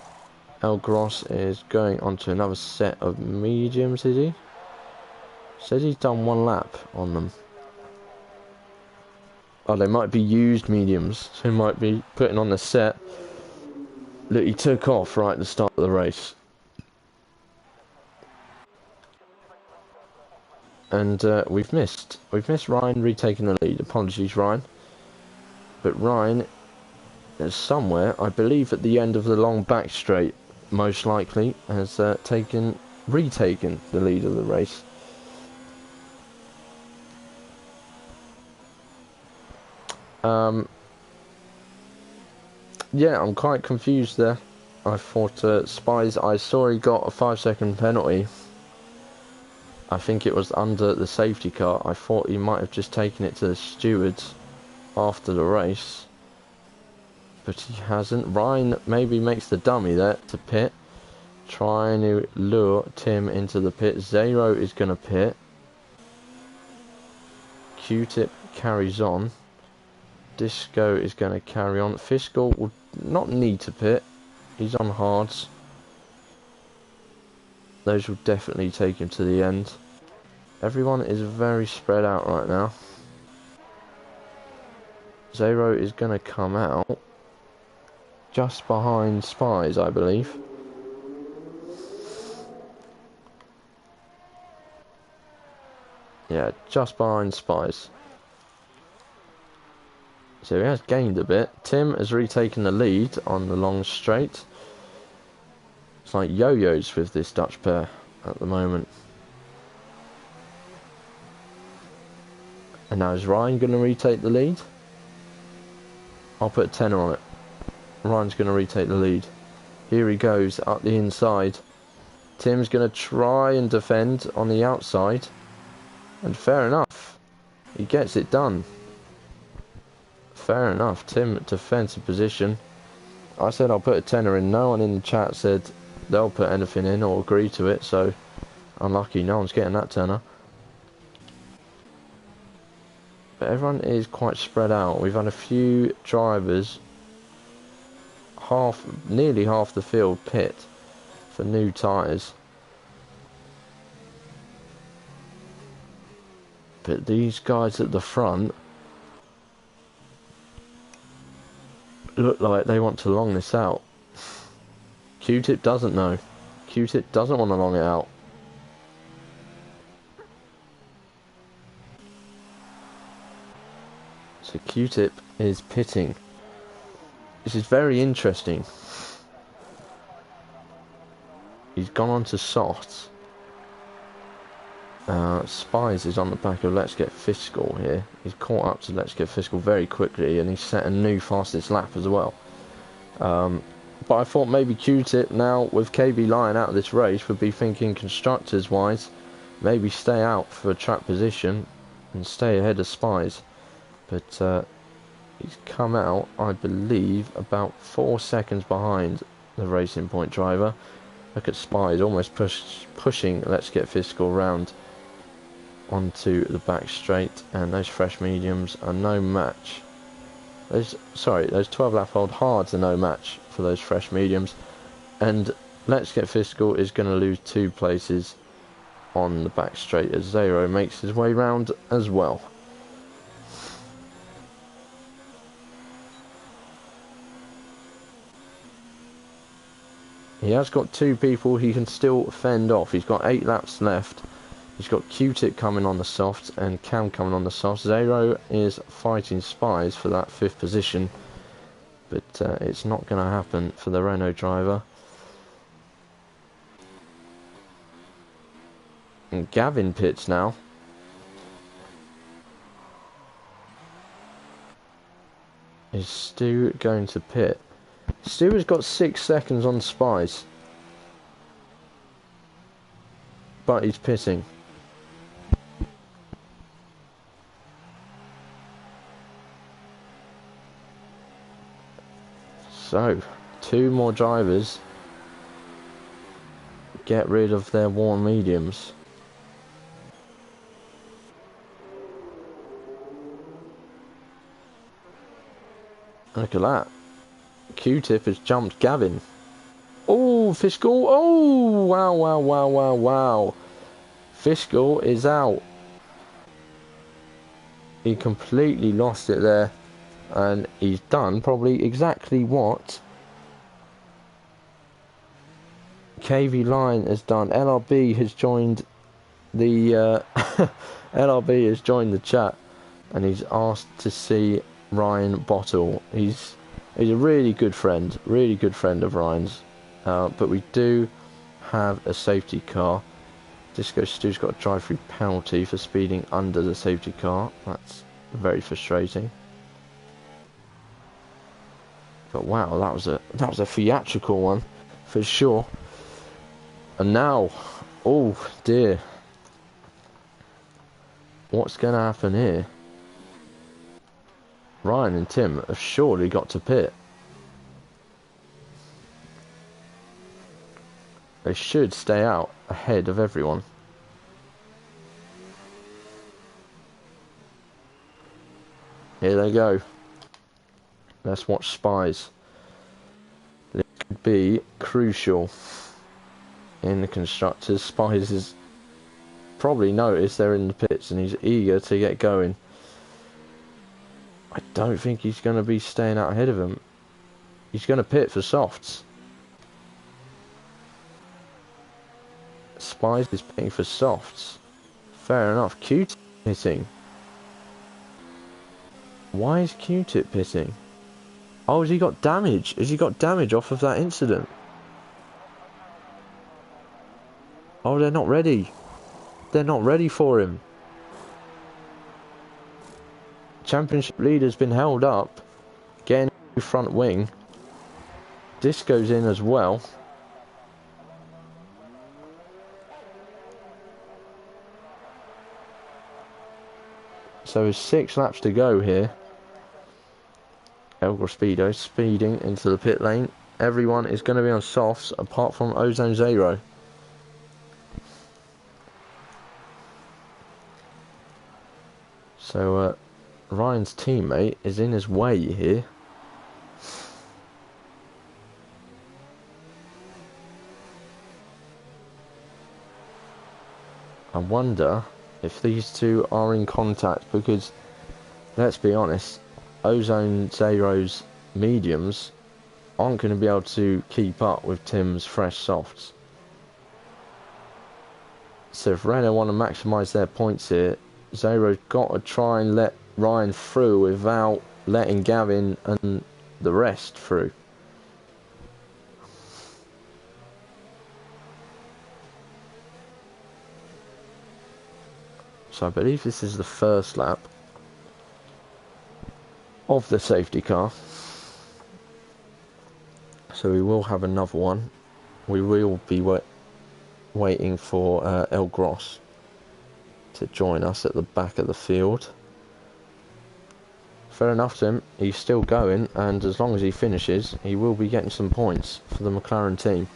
El Gross is going on to another set of mediums, is he? Says he's done 1 lap on them. Oh, they might be used mediums. So he might be putting on the set that he took off right at the start of the race. And we've missed Ryan retaking the lead. Apologies, Ryan. But Ryan is somewhere, I believe, at the end of the long back straight, most likely, has retaken the lead of the race. Yeah, I'm quite confused there. I thought Spies, I saw he got a 5-second penalty. I think it was under the safety car. I thought he might have just taken it to the stewards after the race. But he hasn't. Ryan maybe makes the dummy there to pit. Trying to lure Tim into the pit. Zero is going to pit. Q-Tip carries on. Disco is going to carry on. Fiscal will not need to pit. He's on hards. Those will definitely take him to the end. Everyone is very spread out right now. Zero is going to come out just behind Spies, I believe. Yeah, just behind Spies. So he has gained a bit. Tim has retaken the lead on the long straight. It's like yo-yos with this Dutch pair at the moment. And now is Ryan going to retake the lead? I'll put a tenner on it. Ryan's going to retake the lead. Here he goes up the inside. Tim's going to try and defend on the outside. And fair enough. He gets it done. Fair enough. Tim defends the position. I said I'll put a tenner in. No one in the chat said they'll put anything in or agree to it. So unlucky. No one's getting that tenner. But everyone is quite spread out. We've had a few drivers, nearly half the field pit for new tyres. But these guys at the front look like they want to long this out. Q-Tip doesn't know. Q-Tip doesn't want to long it out. So Q-Tip is pitting. This is very interesting. He's gone on to softs. Spies is on the back of Let's Get Fiscal here. He's caught up to Let's Get Fiscal very quickly, and he's set a new fastest lap as well. But I thought maybe Q-Tip now with KB Lion out of this race would be thinking constructors wise, maybe stay out for a track position and stay ahead of Spies. But he's come out, I believe, about 4 seconds behind the Racing Point driver. Look at Spies almost pushing Let's Get Fiscal round onto the back straight, and those fresh mediums are no match. Those 12 lap old hards are no match for those fresh mediums, and Let's Get Fiscal is going to lose 2 places on the back straight as Zero makes his way round as well. He has got 2 people he can still fend off. He's got 8 laps left He's got Q-Tip coming on the softs and Cam coming on the softs. Zero is fighting Spies for that 5th position, but it's not going to happen for the Renault driver. And Gavin pits now. Is Stu going to pit? Stu has got 6 seconds on Spies, but he's pitting. So, 2 more drivers get rid of their worn mediums. Look at that. Q-Tip has jumped Gavin. Oh, Fiscal. Oh, wow, wow, wow, wow, wow. Fiscal is out. He completely lost it there. And he's done probably exactly what KV Line has done. LRB has joined the LRB has joined the chat, and he's asked to see Ryan Bottle. He's a really good friend of Ryan's. But we do have a safety car. Disco Stu's got a drive-through penalty for speeding under the safety car. That's very frustrating. But wow, that was a theatrical one for sure. And now, oh dear, what's going to happen here? Ryan and Tim have surely got to pit. They should stay out ahead of everyone. Here they go. Let's watch Spies. This could be crucial in the constructors. Spies has probably noticed they're in the pits and he's eager to get going. I don't think he's going to be staying out ahead of him. He's going to pit for softs. Spies is pitting for softs. Fair enough. Q-Tip pitting. Why is Q-Tip pitting? Oh, has he got damage? Has he got damage off of that incident? Oh, they're not ready. They're not ready for him. Championship leader's been held up. Getting front wing. Disco's in as well. So there's 6 laps to go here. Elgar Speedo speeding into the pit lane. Everyone is going to be on softs apart from Ozone Zero. So Ryan's teammate is in his way here. I wonder if these two are in contact, because let's be honest, Ozone Zero's mediums aren't going to be able to keep up with Tim's fresh softs. So if Renault want to maximise their points here, Zero's got to try and let Ryan through without letting Gavin and the rest through. So I believe this is the first lap of the safety car. So we will have another one. We will be waiting for El Gross to join us at the back of the field. Fair enough to him, he's still going, and as long as he finishes, he will be getting some points for the McLaren team,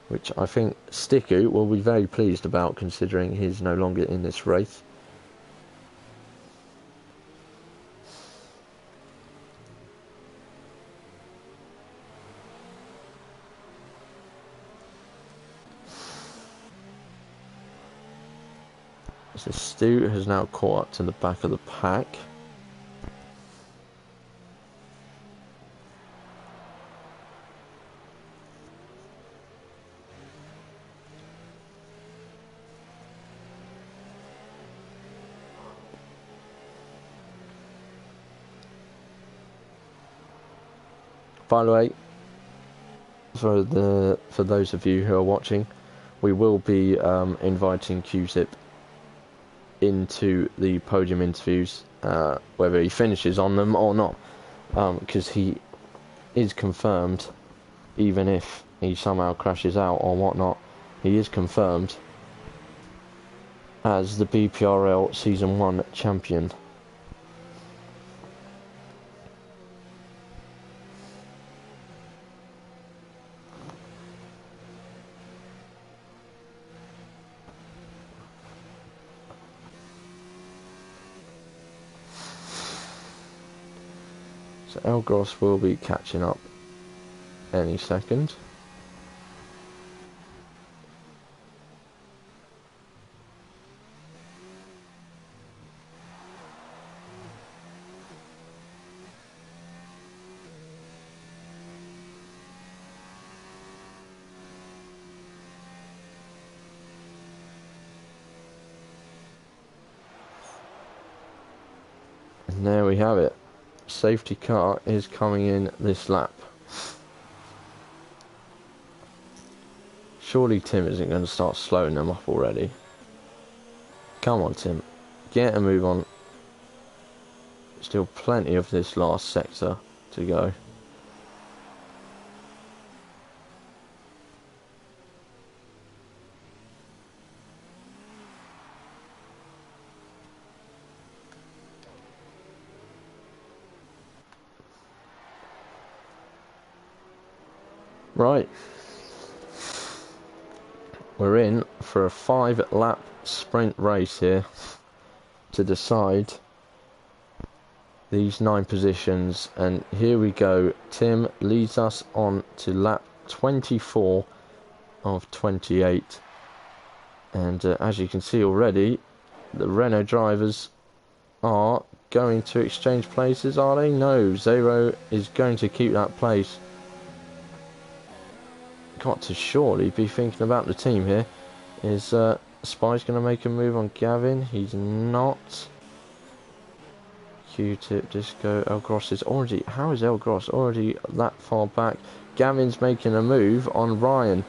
which I think Sticku will be very pleased about, considering he's no longer in this race. So Stu has now caught up to the back of the pack. By the way, for those of you who are watching, we will be inviting Q-Tip into the podium interviews, whether he finishes on them or not, because he is confirmed, even if he somehow crashes out or whatnot, he is confirmed as the BPRL Season 1 champion. So Elgros will be catching up any second. And there we have it. Safety car is coming in this lap. Surely Tim isn't going to start slowing them up already. Come on, Tim. Get a move on. Still plenty of this last sector to go. Right. We're in for a 5-lap sprint race here to decide these 9 positions, and here we go. Tim leads us on to lap 24 of 28, and as you can see already, the Renault drivers are going to exchange places, are they? No, Zero is going to keep that place. Got to surely be thinking about the team here. Is Spy's going to make a move on Gavin? He's not. Q-Tip, Disco, Elgros is already... How is Elgros already that far back? Gavin's making a move on Ryan.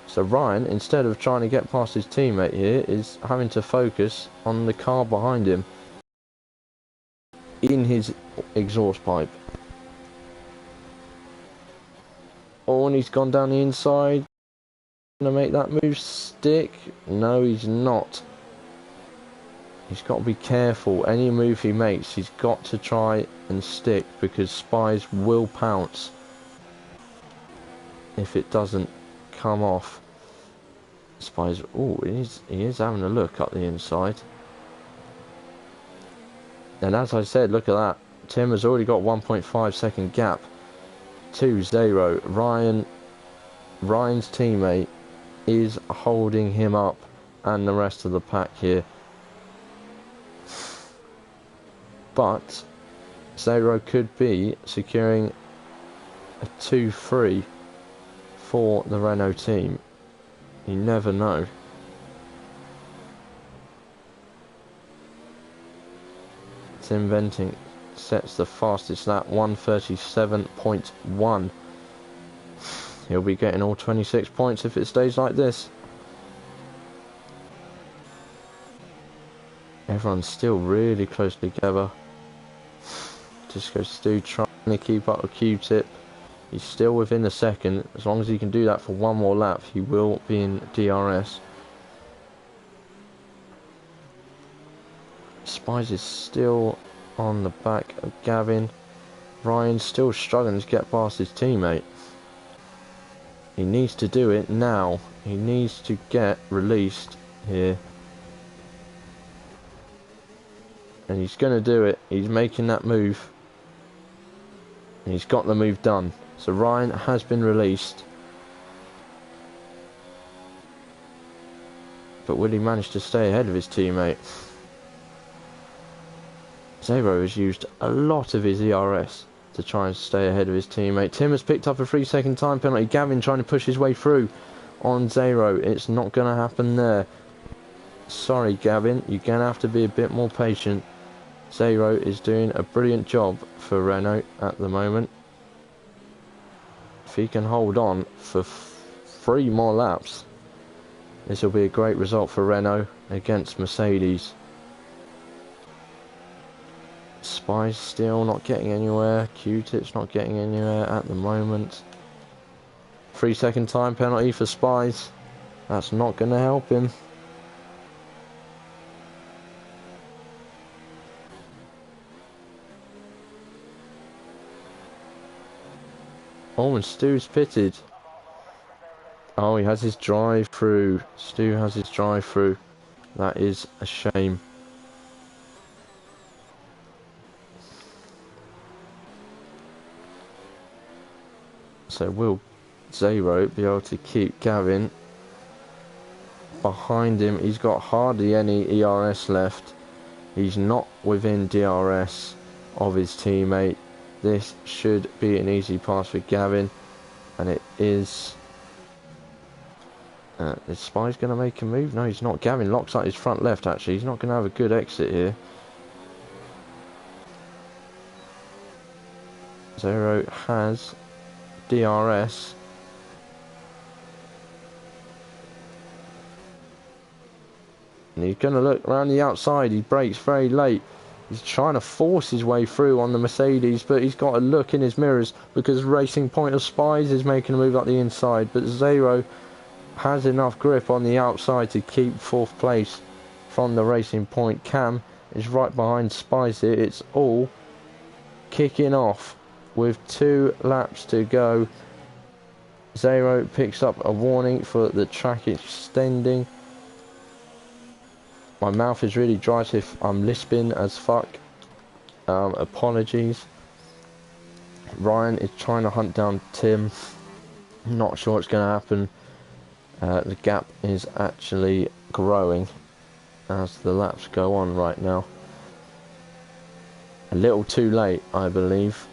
So Ryan, instead of trying to get past his teammate here, is having to focus on the car behind him in his exhaust pipe. Oh, and he's gone down the inside. Gonna make that move stick? No, he's not. He's got to be careful. Any move he makes, he's got to try and stick, because Spies will pounce if it doesn't come off. Spies, oh, he is having a look up the inside. And as I said, look at that. Tim has already got 1.5 second gap to Zero. Ryan's teammate is holding him up, and the rest of the pack here. But Zero could be securing a 2-3 for the Renault team. You never know. Tim Venting sets the fastest lap, 1:37.1. He'll be getting all 26 points if it stays like this. Everyone's still really close together. Disco Stu trying to keep up with Q-Tip. He's still within a second. As long as he can do that for one more lap, he will be in DRS. Spies is still on the back of Gavin. Ryan's still struggling to get past his teammate. He needs to do it now. He needs to get released here. And he's going to do it. He's making that move. And he's got the move done. So Ryan has been released. But will he manage to stay ahead of his teammate? Zero has used a lot of his ERS to try and stay ahead of his teammate. Tim has picked up a 3-second time penalty. Gavin trying to push his way through on Zero. It's not going to happen there. Sorry, Gavin. You're going to have to be a bit more patient. Zero is doing a brilliant job for Renault at the moment. if he can hold on for 3 more laps, this will be a great result for Renault against Mercedes. Spy's still not getting anywhere. Q-Tip's not getting anywhere at the moment. 3-second time penalty for Spies. That's not going to help him. Oh, and Stu's pitted. Oh, he has his drive through. Stu has his drive through. That is a shame. So will Zero be able to keep Gavin behind him? He's got hardly any ERS left. He's not within DRS of his teammate. This should be an easy pass for Gavin, and it is. Is Spy's going to make a move? No, he's not. Gavin locks out his front left, actually. He's not going to have a good exit here. Zero has DRS. And he's going to look around the outside. He brakes very late. He's trying to force his way through on the Mercedes, but he's got to look in his mirrors because Racing Point of Spies is making a move up the inside. But Zero has enough grip on the outside to keep 4th place from the Racing Point. Cam is right behind Spies here. It's all kicking off with 2 laps to go. Zero picks up a warning for the track extending. My mouth is really dry, so if I'm lisping as fuck, apologies. Ryan is trying to hunt down Tim. Not sure what's going to happen. The gap is actually growing as the laps go on right now. A little too late, I believe.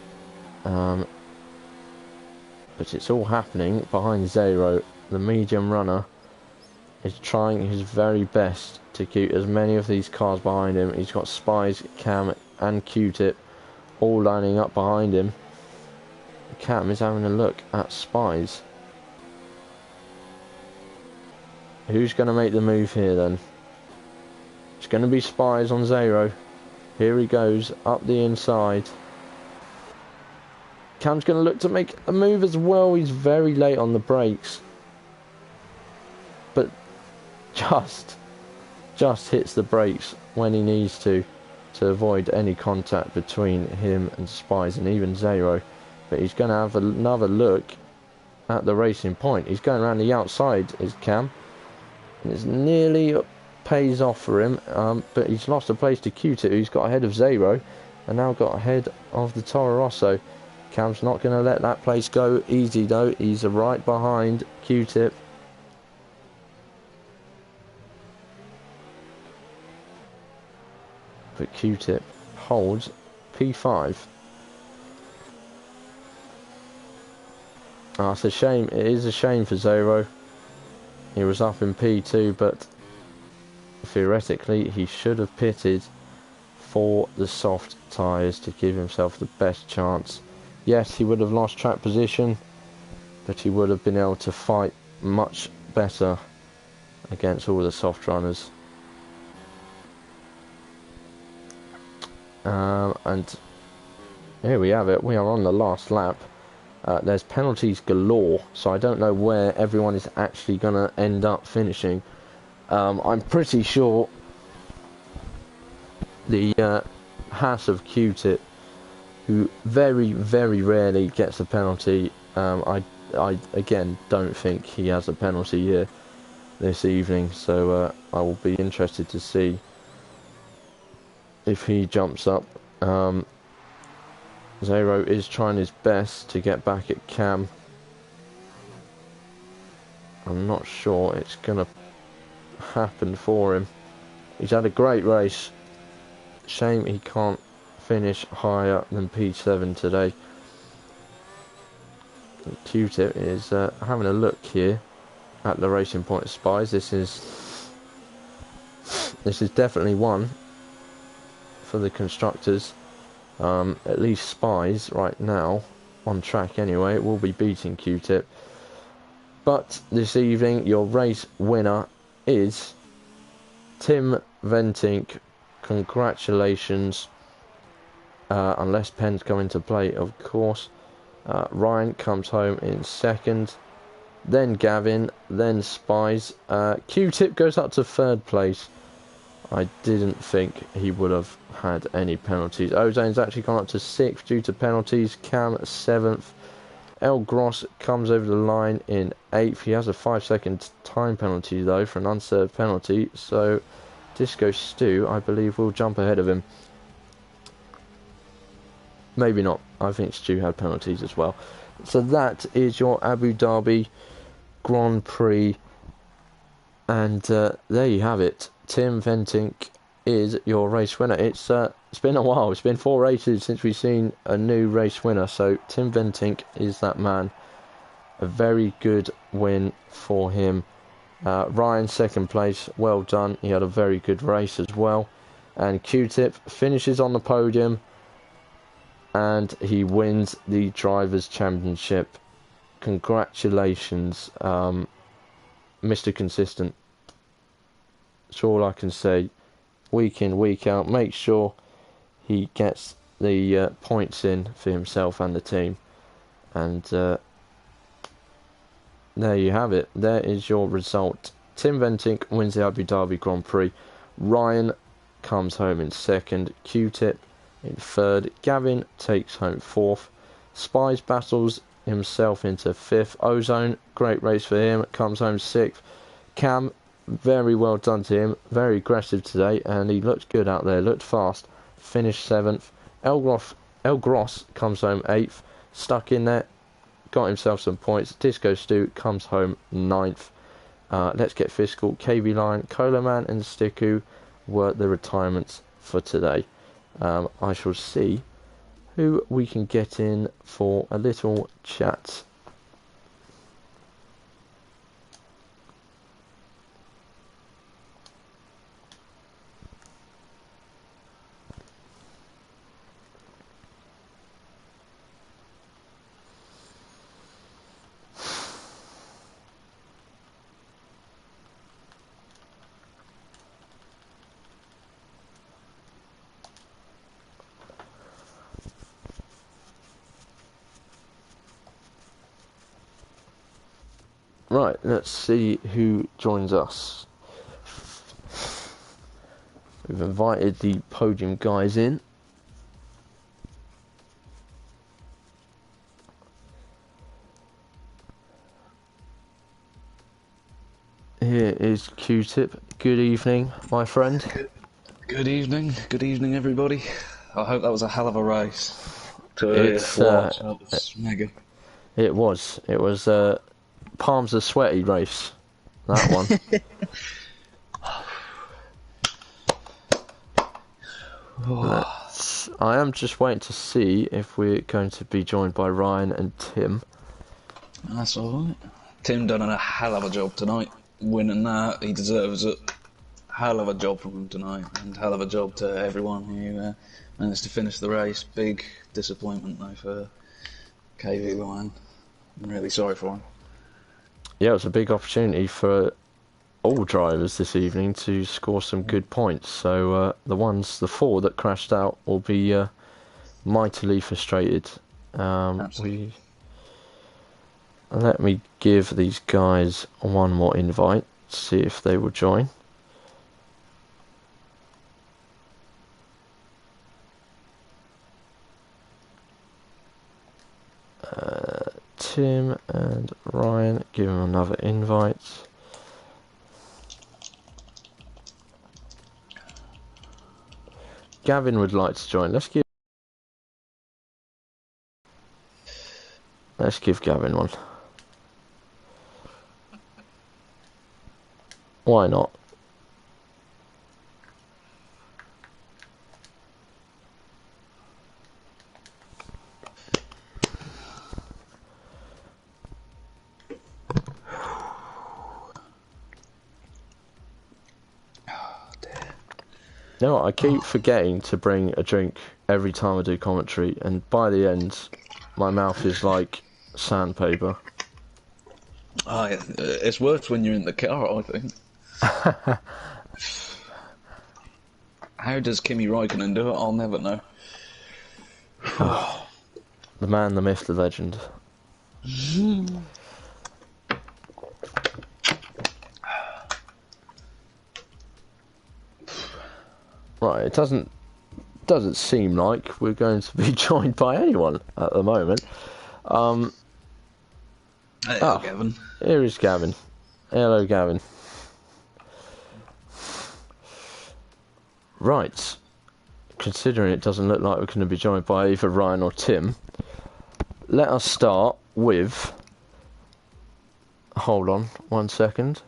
But it's all happening behind Zero. The medium runner is trying his very best to keep as many of these cars behind him. He's got Spies, Cam and Q-Tip all lining up behind him. Cam is having a look at Spies. Who's going to make the move here then? It's going to be Spies on Zero. Here he goes up the inside. Cam's going to look to make a move as well. He's very late on the brakes, but just hits the brakes when he needs to avoid any contact between him and Spies and even Zero. But he's going to have another look at the Racing Point. He's going around the outside, is Cam, and it's nearly pays off for him, but he's lost a place to Q-Tip, who's got ahead of Zero and now got ahead of the Toro Rosso. Cam's not going to let that place go easy though. He's right behind Q-Tip. But Q-Tip holds P5. Oh, it's a shame. It is a shame for Zero. He was up in P2, but theoretically he should have pitted for the soft tyres to give himself the best chance. Yes, he would have lost track position, but he would have been able to fight much better against all the soft runners. And here we have it. We are on the last lap. There's penalties galore, so I don't know where everyone is actually going to end up finishing. I'm pretty sure the Haas of Q-Tip, who very, very rarely gets a penalty. I again don't think he has a penalty here this evening, so I will be interested to see if he jumps up. Zero is trying his best to get back at Cam. I'm not sure it's going to happen for him. He's had a great race. Shame he can't finish higher than P7 today. Q-Tip is having a look here at the Racing Point of Spies. This is definitely one for the constructors. At least Spies right now on track anyway. It will be beating Q-Tip. But this evening, your race winner is Tim Ventink. Congratulations. Unless pens come into play, of course. Ryan comes home in second. Then Gavin. Then Spies. Q-Tip goes up to third place. I didn't think he would have had any penalties. Ozane's actually gone up to 6th due to penalties. Cam 7th. El Gross comes over the line in 8th. He has a 5-second time penalty though for an unserved penalty. So Disco Stu, I believe, will jump ahead of him. Maybe not. I think Stu had penalties as well. So that is your Abu Dhabi Grand Prix. And there you have it. Tim Ventink is your race winner. It's been a while. It's been 4 races since we've seen a new race winner. So Tim Ventink is that man. A very good win for him. Ryan, second place. Well done. He had a very good race as well. And Q-Tip finishes on the podium. And he wins the Drivers' Championship. Congratulations, Mr. Consistent. That's all I can say. Week in, week out. Make sure he gets the points in for himself and the team. And there you have it. There is your result. Tim Ventink wins the Abu Dhabi Grand Prix. Ryan comes home in second. Q-Tip in third. Gavin takes home fourth. Spies battles himself into fifth. Ozone, great race for him, comes home sixth. Cam, very well done to him, very aggressive today, and he looked good out there, looked fast, finished seventh. El Gross comes home eighth, stuck in there, got himself some points. Disco Stu comes home ninth. Let's Get Fiscal, KB Line, Cola Man and Stiku were the retirements for today. I shall see who we can get in for a little chat. Right, let's see who joins us. We've invited the podium guys in. Here is Q-Tip. Good evening, my friend. Good evening. Good evening, everybody. I hope that was a hell of a race to It's, watch. That was mega. It was. It was palms are sweaty race. That one. I am just waiting to see if we're going to be joined by Ryan and Tim. That's alright. Tim done a hell of a job tonight. Winning that, he deserves it. Hell of a job from him tonight, and hell of a job to everyone who managed to finish the race. Big disappointment though for KV Ryan. I'm really sorry for him. Yeah, it was a big opportunity for all drivers this evening to score some good points. So the 4 that crashed out will be mightily frustrated. Let me give these guys one more invite, see if they will join. Tim and Ryan, give them another invite. Gavin would like to join. Let's give Gavin one. Why not? You know what, I keep forgetting to bring a drink every time I do commentary, and by the end, My mouth is like sandpaper. Oh, yeah. It's worse when you're in the car, I think. How does Kimi Raikkonen do it? I'll never know. The man, the myth, the legend. Right, it doesn't seem like we're going to be joined by anyone at the moment. Hello, Gavin. Here is Gavin. Hello, Gavin. Right. Considering it doesn't look like we're going to be joined by either Ryan or Tim, let us start with... Hold on 1 second.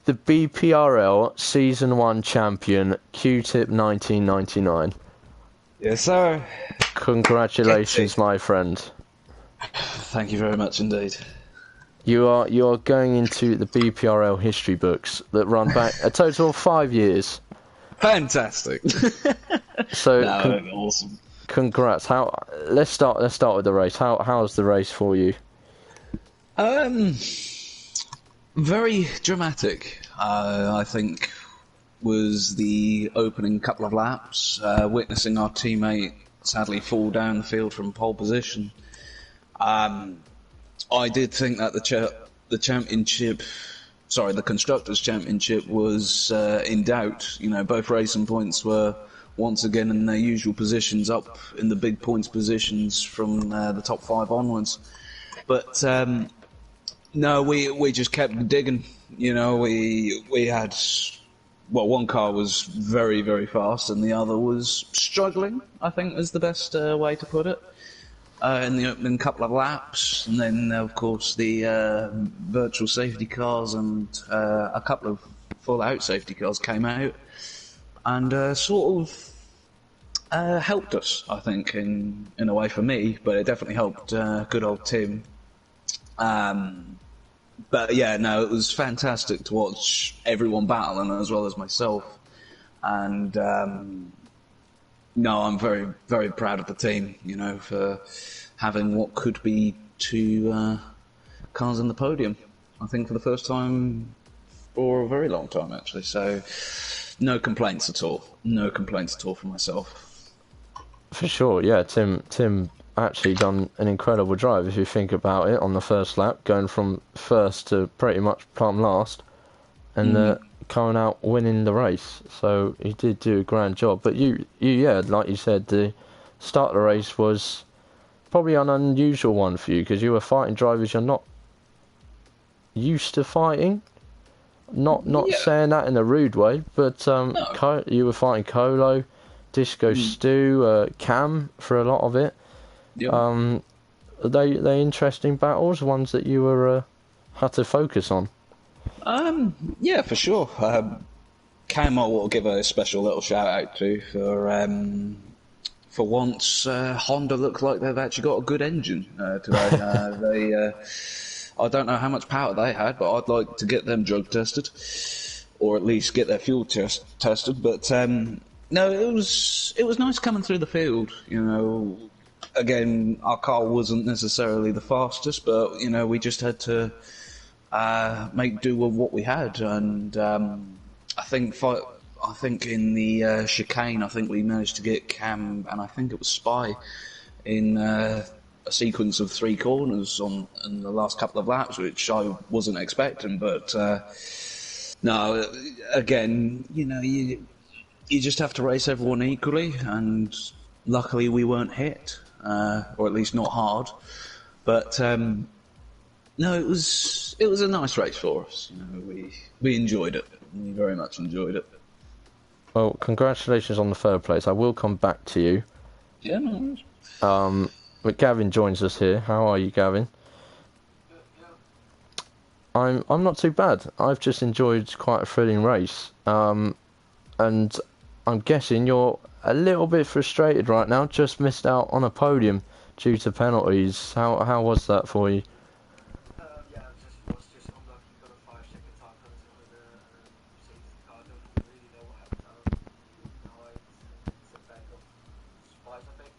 The BPRL Season 1 champion, Q-Tip 1999. Yes, sir. Congratulations, my friend. Thank you very much indeed. You are going into the BPRL history books that run back a total of 5 years. Fantastic. So awesome. Congrats. Let's start with the race. How's the race for you? Very dramatic. I think was the opening couple of laps, witnessing our teammate sadly fall down the field from pole position. I did think that the championship, sorry, the Constructors' Championship was in doubt. You know, both racing points were once again in their usual positions, up in the big points positions from the top 5 onwards. But no, we just kept digging. You know, we had, well, one car was very, very fast and the other was struggling, I think is the best way to put it. In the opening couple of laps, and then of course the virtual safety cars and a couple of full-out safety cars came out and sort of helped us, I think, in a way for me, but it definitely helped good old Tim. But yeah, no, it was fantastic to watch everyone battling as well as myself, and no, I'm very, very proud of the team, you know, for having what could be 2 cars on the podium. I think for the first time for a very long time, actually. So, no complaints at all. No complaints at all for myself. For sure, yeah. Tim actually done an incredible drive if you think about it on the first lap, going from first to pretty much plumb last, and coming out winning the race. So he did do a grand job. But you, yeah, like you said, the start of the race was probably an unusual one for you because you were fighting drivers you're not used to fighting. Not saying that in a rude way, but no. You were fighting Colo, Disco Stu, Cam for a lot of it. Yep. Are they interesting battles, ones that you were had to focus on? Yeah, for sure. Cam, I will give a special little shout out to for once. Honda look like they've actually got a good engine today. I don't know how much power they had, but I'd like to get them drug tested, or at least get their fuel tested. But no, it was nice coming through the field. You know, again, our car wasn't necessarily the fastest, but you know, we just had to make do with what we had, and I think in the chicane, I think we managed to get Cam and I think it was Spy in a sequence of 3 corners in the last couple of laps, which I wasn't expecting. But no, again, you know, you just have to race everyone equally, and luckily we weren't hit, or at least not hard. But no, it was a nice race for us. You know, we enjoyed it. We very much enjoyed it. Well, congratulations on the 3rd place. I will come back to you. Yeah, no. But Gavin joins us here. How are you, Gavin? I'm not too bad. I've just enjoyed quite a thrilling race. And I'm guessing you're a little bit frustrated right now. Just missed out on a podium due to penalties. How was that for you? Yeah, I was just unlucky, got a 5-second time penalty with a safety car. I don't really know what happened. Now it's the back of Spice, I think.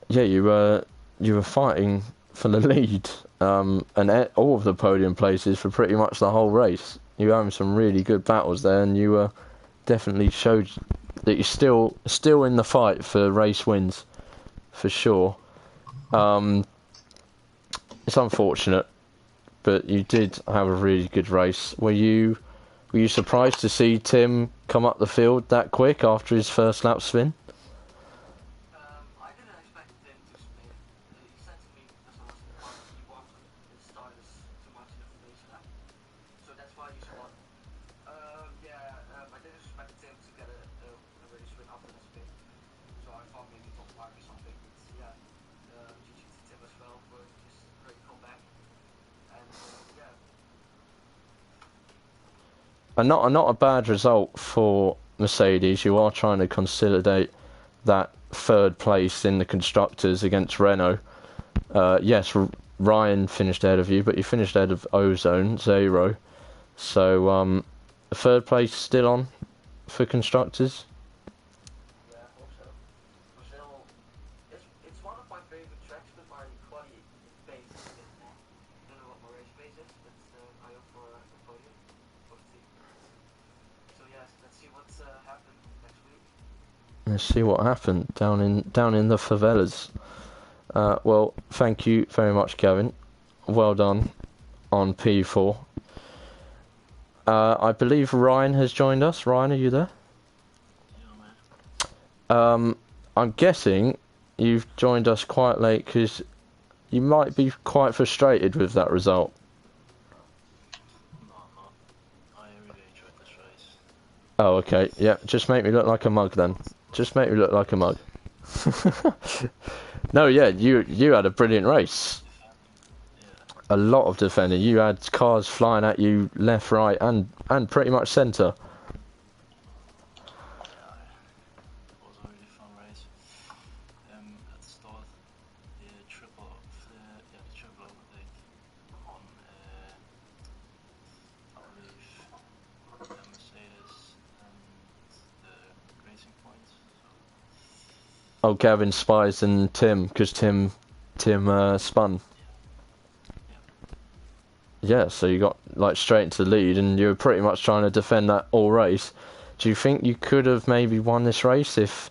yeah, you were fighting for the lead, and all of the podium places for pretty much the whole race. You were having some really good battles there, and you definitely showed that you're still in the fight for race wins, for sure. It's unfortunate, but you did have a really good race. Were you surprised to see Tim come up the field that quick after his first lap spin? I didn't expect him to spin. He said to me because I was in the car, he wanted his tires too much in the finish lap. So that's why you saw. I didn't expect him to get a race win after the spin. So I thought maybe top 5 or something. But yeah, GG to Tim as well for his great comeback. And yeah. And not a bad result for Mercedes. You are trying to consolidate that third place in the constructors against Renault. Yes, Ryan finished ahead of you, but you finished ahead of Ozone, 0. So, third place still on for constructors? Yeah, I hope so. Brazil, it's one of my favorite tracks, but my quality pace is a bit meh. I don't know what my race pace is, but I hope for a podium for the team. So yes, let's see what's happened next week. Let's see what happened down in the favelas. Well, thank you very much, Gavin. Well done on P4. I believe Ryan has joined us. Ryan, are you there? Yeah, man. I'm guessing you've joined us quite late because you might be quite frustrated with that result. No, I'm not. I really enjoyed this race. Oh, okay. Yeah, just make me look like a mug then. Just make me look like a mug. No, yeah, you had a brilliant race. Yeah. A lot of defending. You had cars flying at you left, right, and pretty much centre. It was a really fun race. At the start, the triple overtake on, I believe, the Mercedes and the Racing Points. Oh, Gavin, Spies, and Tim, because Tim spun. Yeah, so you got like straight into the lead, and you were pretty much trying to defend that all race. Do you think you could have maybe won this race if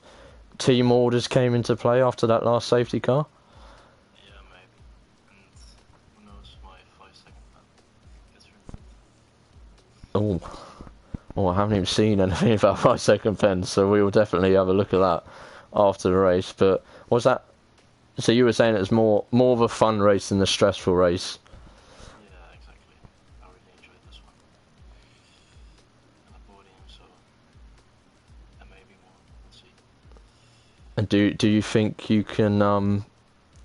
team orders came into play after that last safety car? Yeah, maybe. And who knows, my 5-second pen gets removed. Oh, I haven't even seen anything about 5-second pens, so we will definitely have a look at that after the race. But was that? So you were saying it was more of a fun race than a stressful race? Yeah, exactly. I really enjoyed this one. And the podium, so and maybe more. We'll see. And do you think you can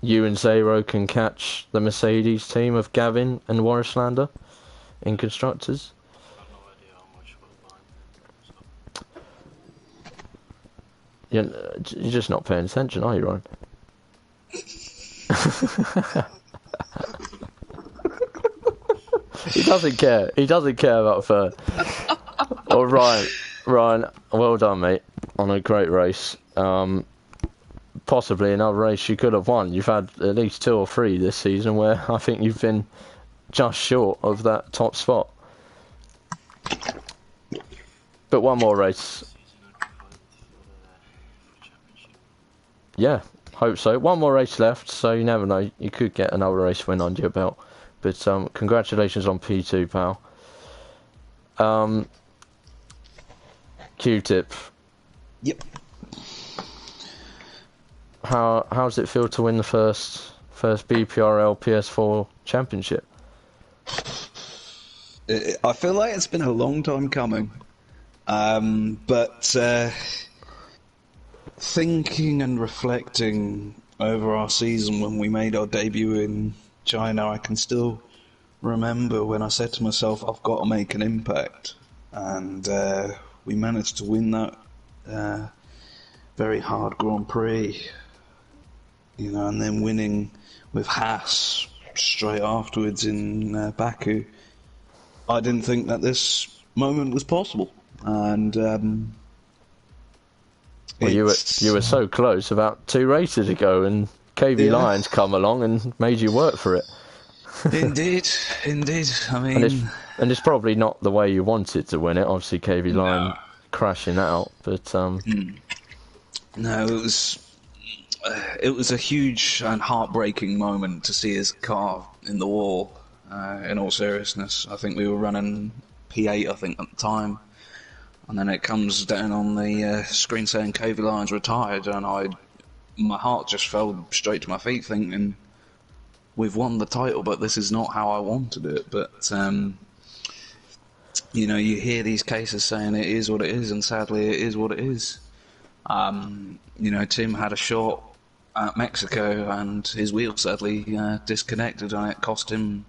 you and Zero can catch the Mercedes team of Gavin and Warrislander in constructors? I've no idea how much we're behind. So. You're just not paying attention, are you, Ryan? He doesn't care. He doesn't care about third. Oh, Ryan, well done, mate, on a great race. Possibly another race you could have won. You've had at least 2 or 3 this season where I think you've been just short of that top spot. But one more race. Yeah, hope so. One more race left, so you never know. You could get another race win under your belt. But congratulations on P2, pal. Q-Tip. Yep. How does it feel to win the first BPRL PS4 championship? I feel like it's been a long time coming. But thinking and reflecting over our season when we made our debut in China, I can still remember when I said to myself, I've got to make an impact. And we managed to win that very hard Grand Prix. You know, and then winning with Haas straight afterwards in Baku. I didn't think that this moment was possible, and well, you were so close about 2 races ago, and KV Yeah. Lions come along and made you work for it. Indeed. I And it's, mean, and it's probably not the way you wanted to win it. Obviously, KV Lion crashing out, but no, it was a huge and heartbreaking moment to see his car in the wall. In all seriousness, I think we were running P8, I think, at the time, and then it comes down on the screen saying KV Lions retired, and my heart just fell straight to my feet, thinking, we've won the title, but this is not how I wanted it. But you know, you hear these cases saying it is what it is, and sadly, it is what it is. You know, Tim had a shot at Mexico, and his wheel sadly disconnected, and it cost him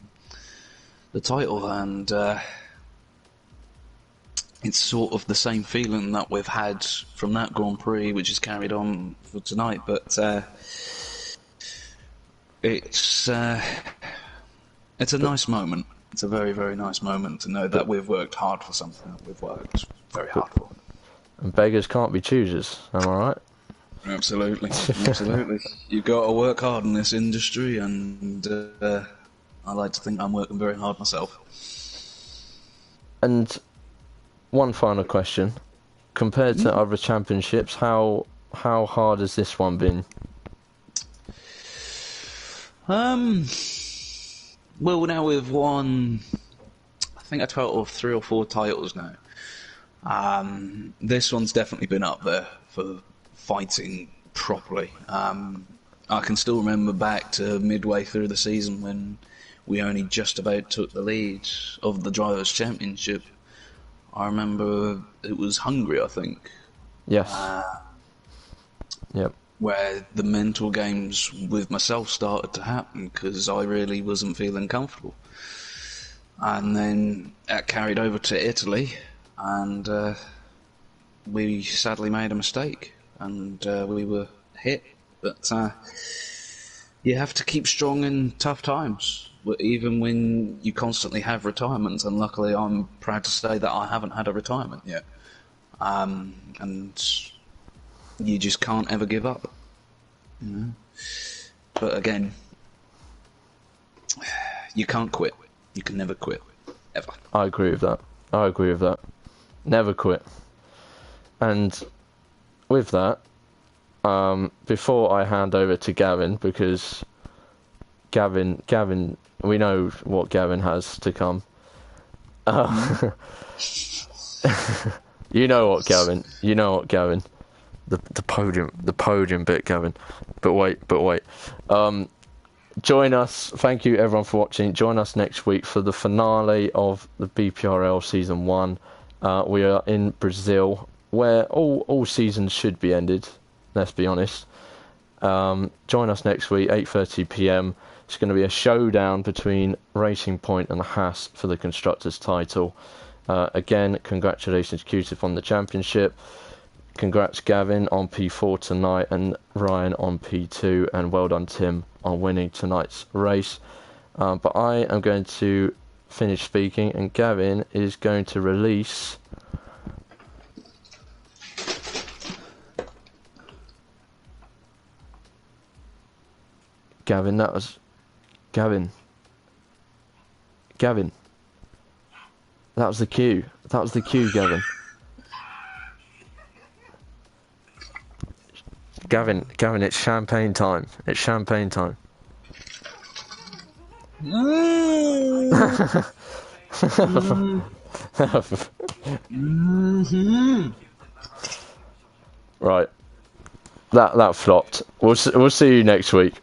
the title. And it's sort of the same feeling that we've had from that Grand Prix, which is carried on for tonight. But it's a nice moment. It's a very, very nice moment to know that we've worked hard for something that we've worked very hard for. and beggars can't be choosers. Am I right? Absolutely, absolutely. You've got to work hard in this industry, and I like to think I'm working very hard myself. And one final question: compared to other championships, how hard has this one been? Well, now we've won, I think, a total of 3 or 4 titles now. This one's definitely been up there for fighting properly. I can still remember back to midway through the season when we only just about took the lead of the Drivers' Championship. I remember it was Hungary, I think. Yes. Yep. Where the mental games with myself started to happen because I really wasn't feeling comfortable. And then that carried over to Italy, and we sadly made a mistake, and we were hit. But you have to keep strong in tough times, even when you constantly have retirements, and luckily I'm proud to say that I haven't had a retirement yet. And you just can't ever give up. You know? But again, you can't quit. You can never quit. Ever. I agree with that. Never quit. And with that, before I hand over to Gavin, because Gavin, we know what Gavin has to come. You know what, Gavin. The podium bit, Gavin. But wait. Join us. Thank you everyone for watching. Join us next week for the finale of the BPRL Season 1. We are in Brazil, where all seasons should be ended, let's be honest. Join us next week, 8:30 PM. It's going to be a showdown between Racing Point and Haas for the Constructors' title. Again, congratulations QTIF on the championship. Congrats Gavin on P4 tonight, and Ryan on P2, and well done Tim on winning tonight's race. But I am going to finish speaking, and Gavin is going to release Gavin, that was Gavin. That was the cue, Gavin. Gavin, it's champagne time. Right. That flopped. We'll see you next week.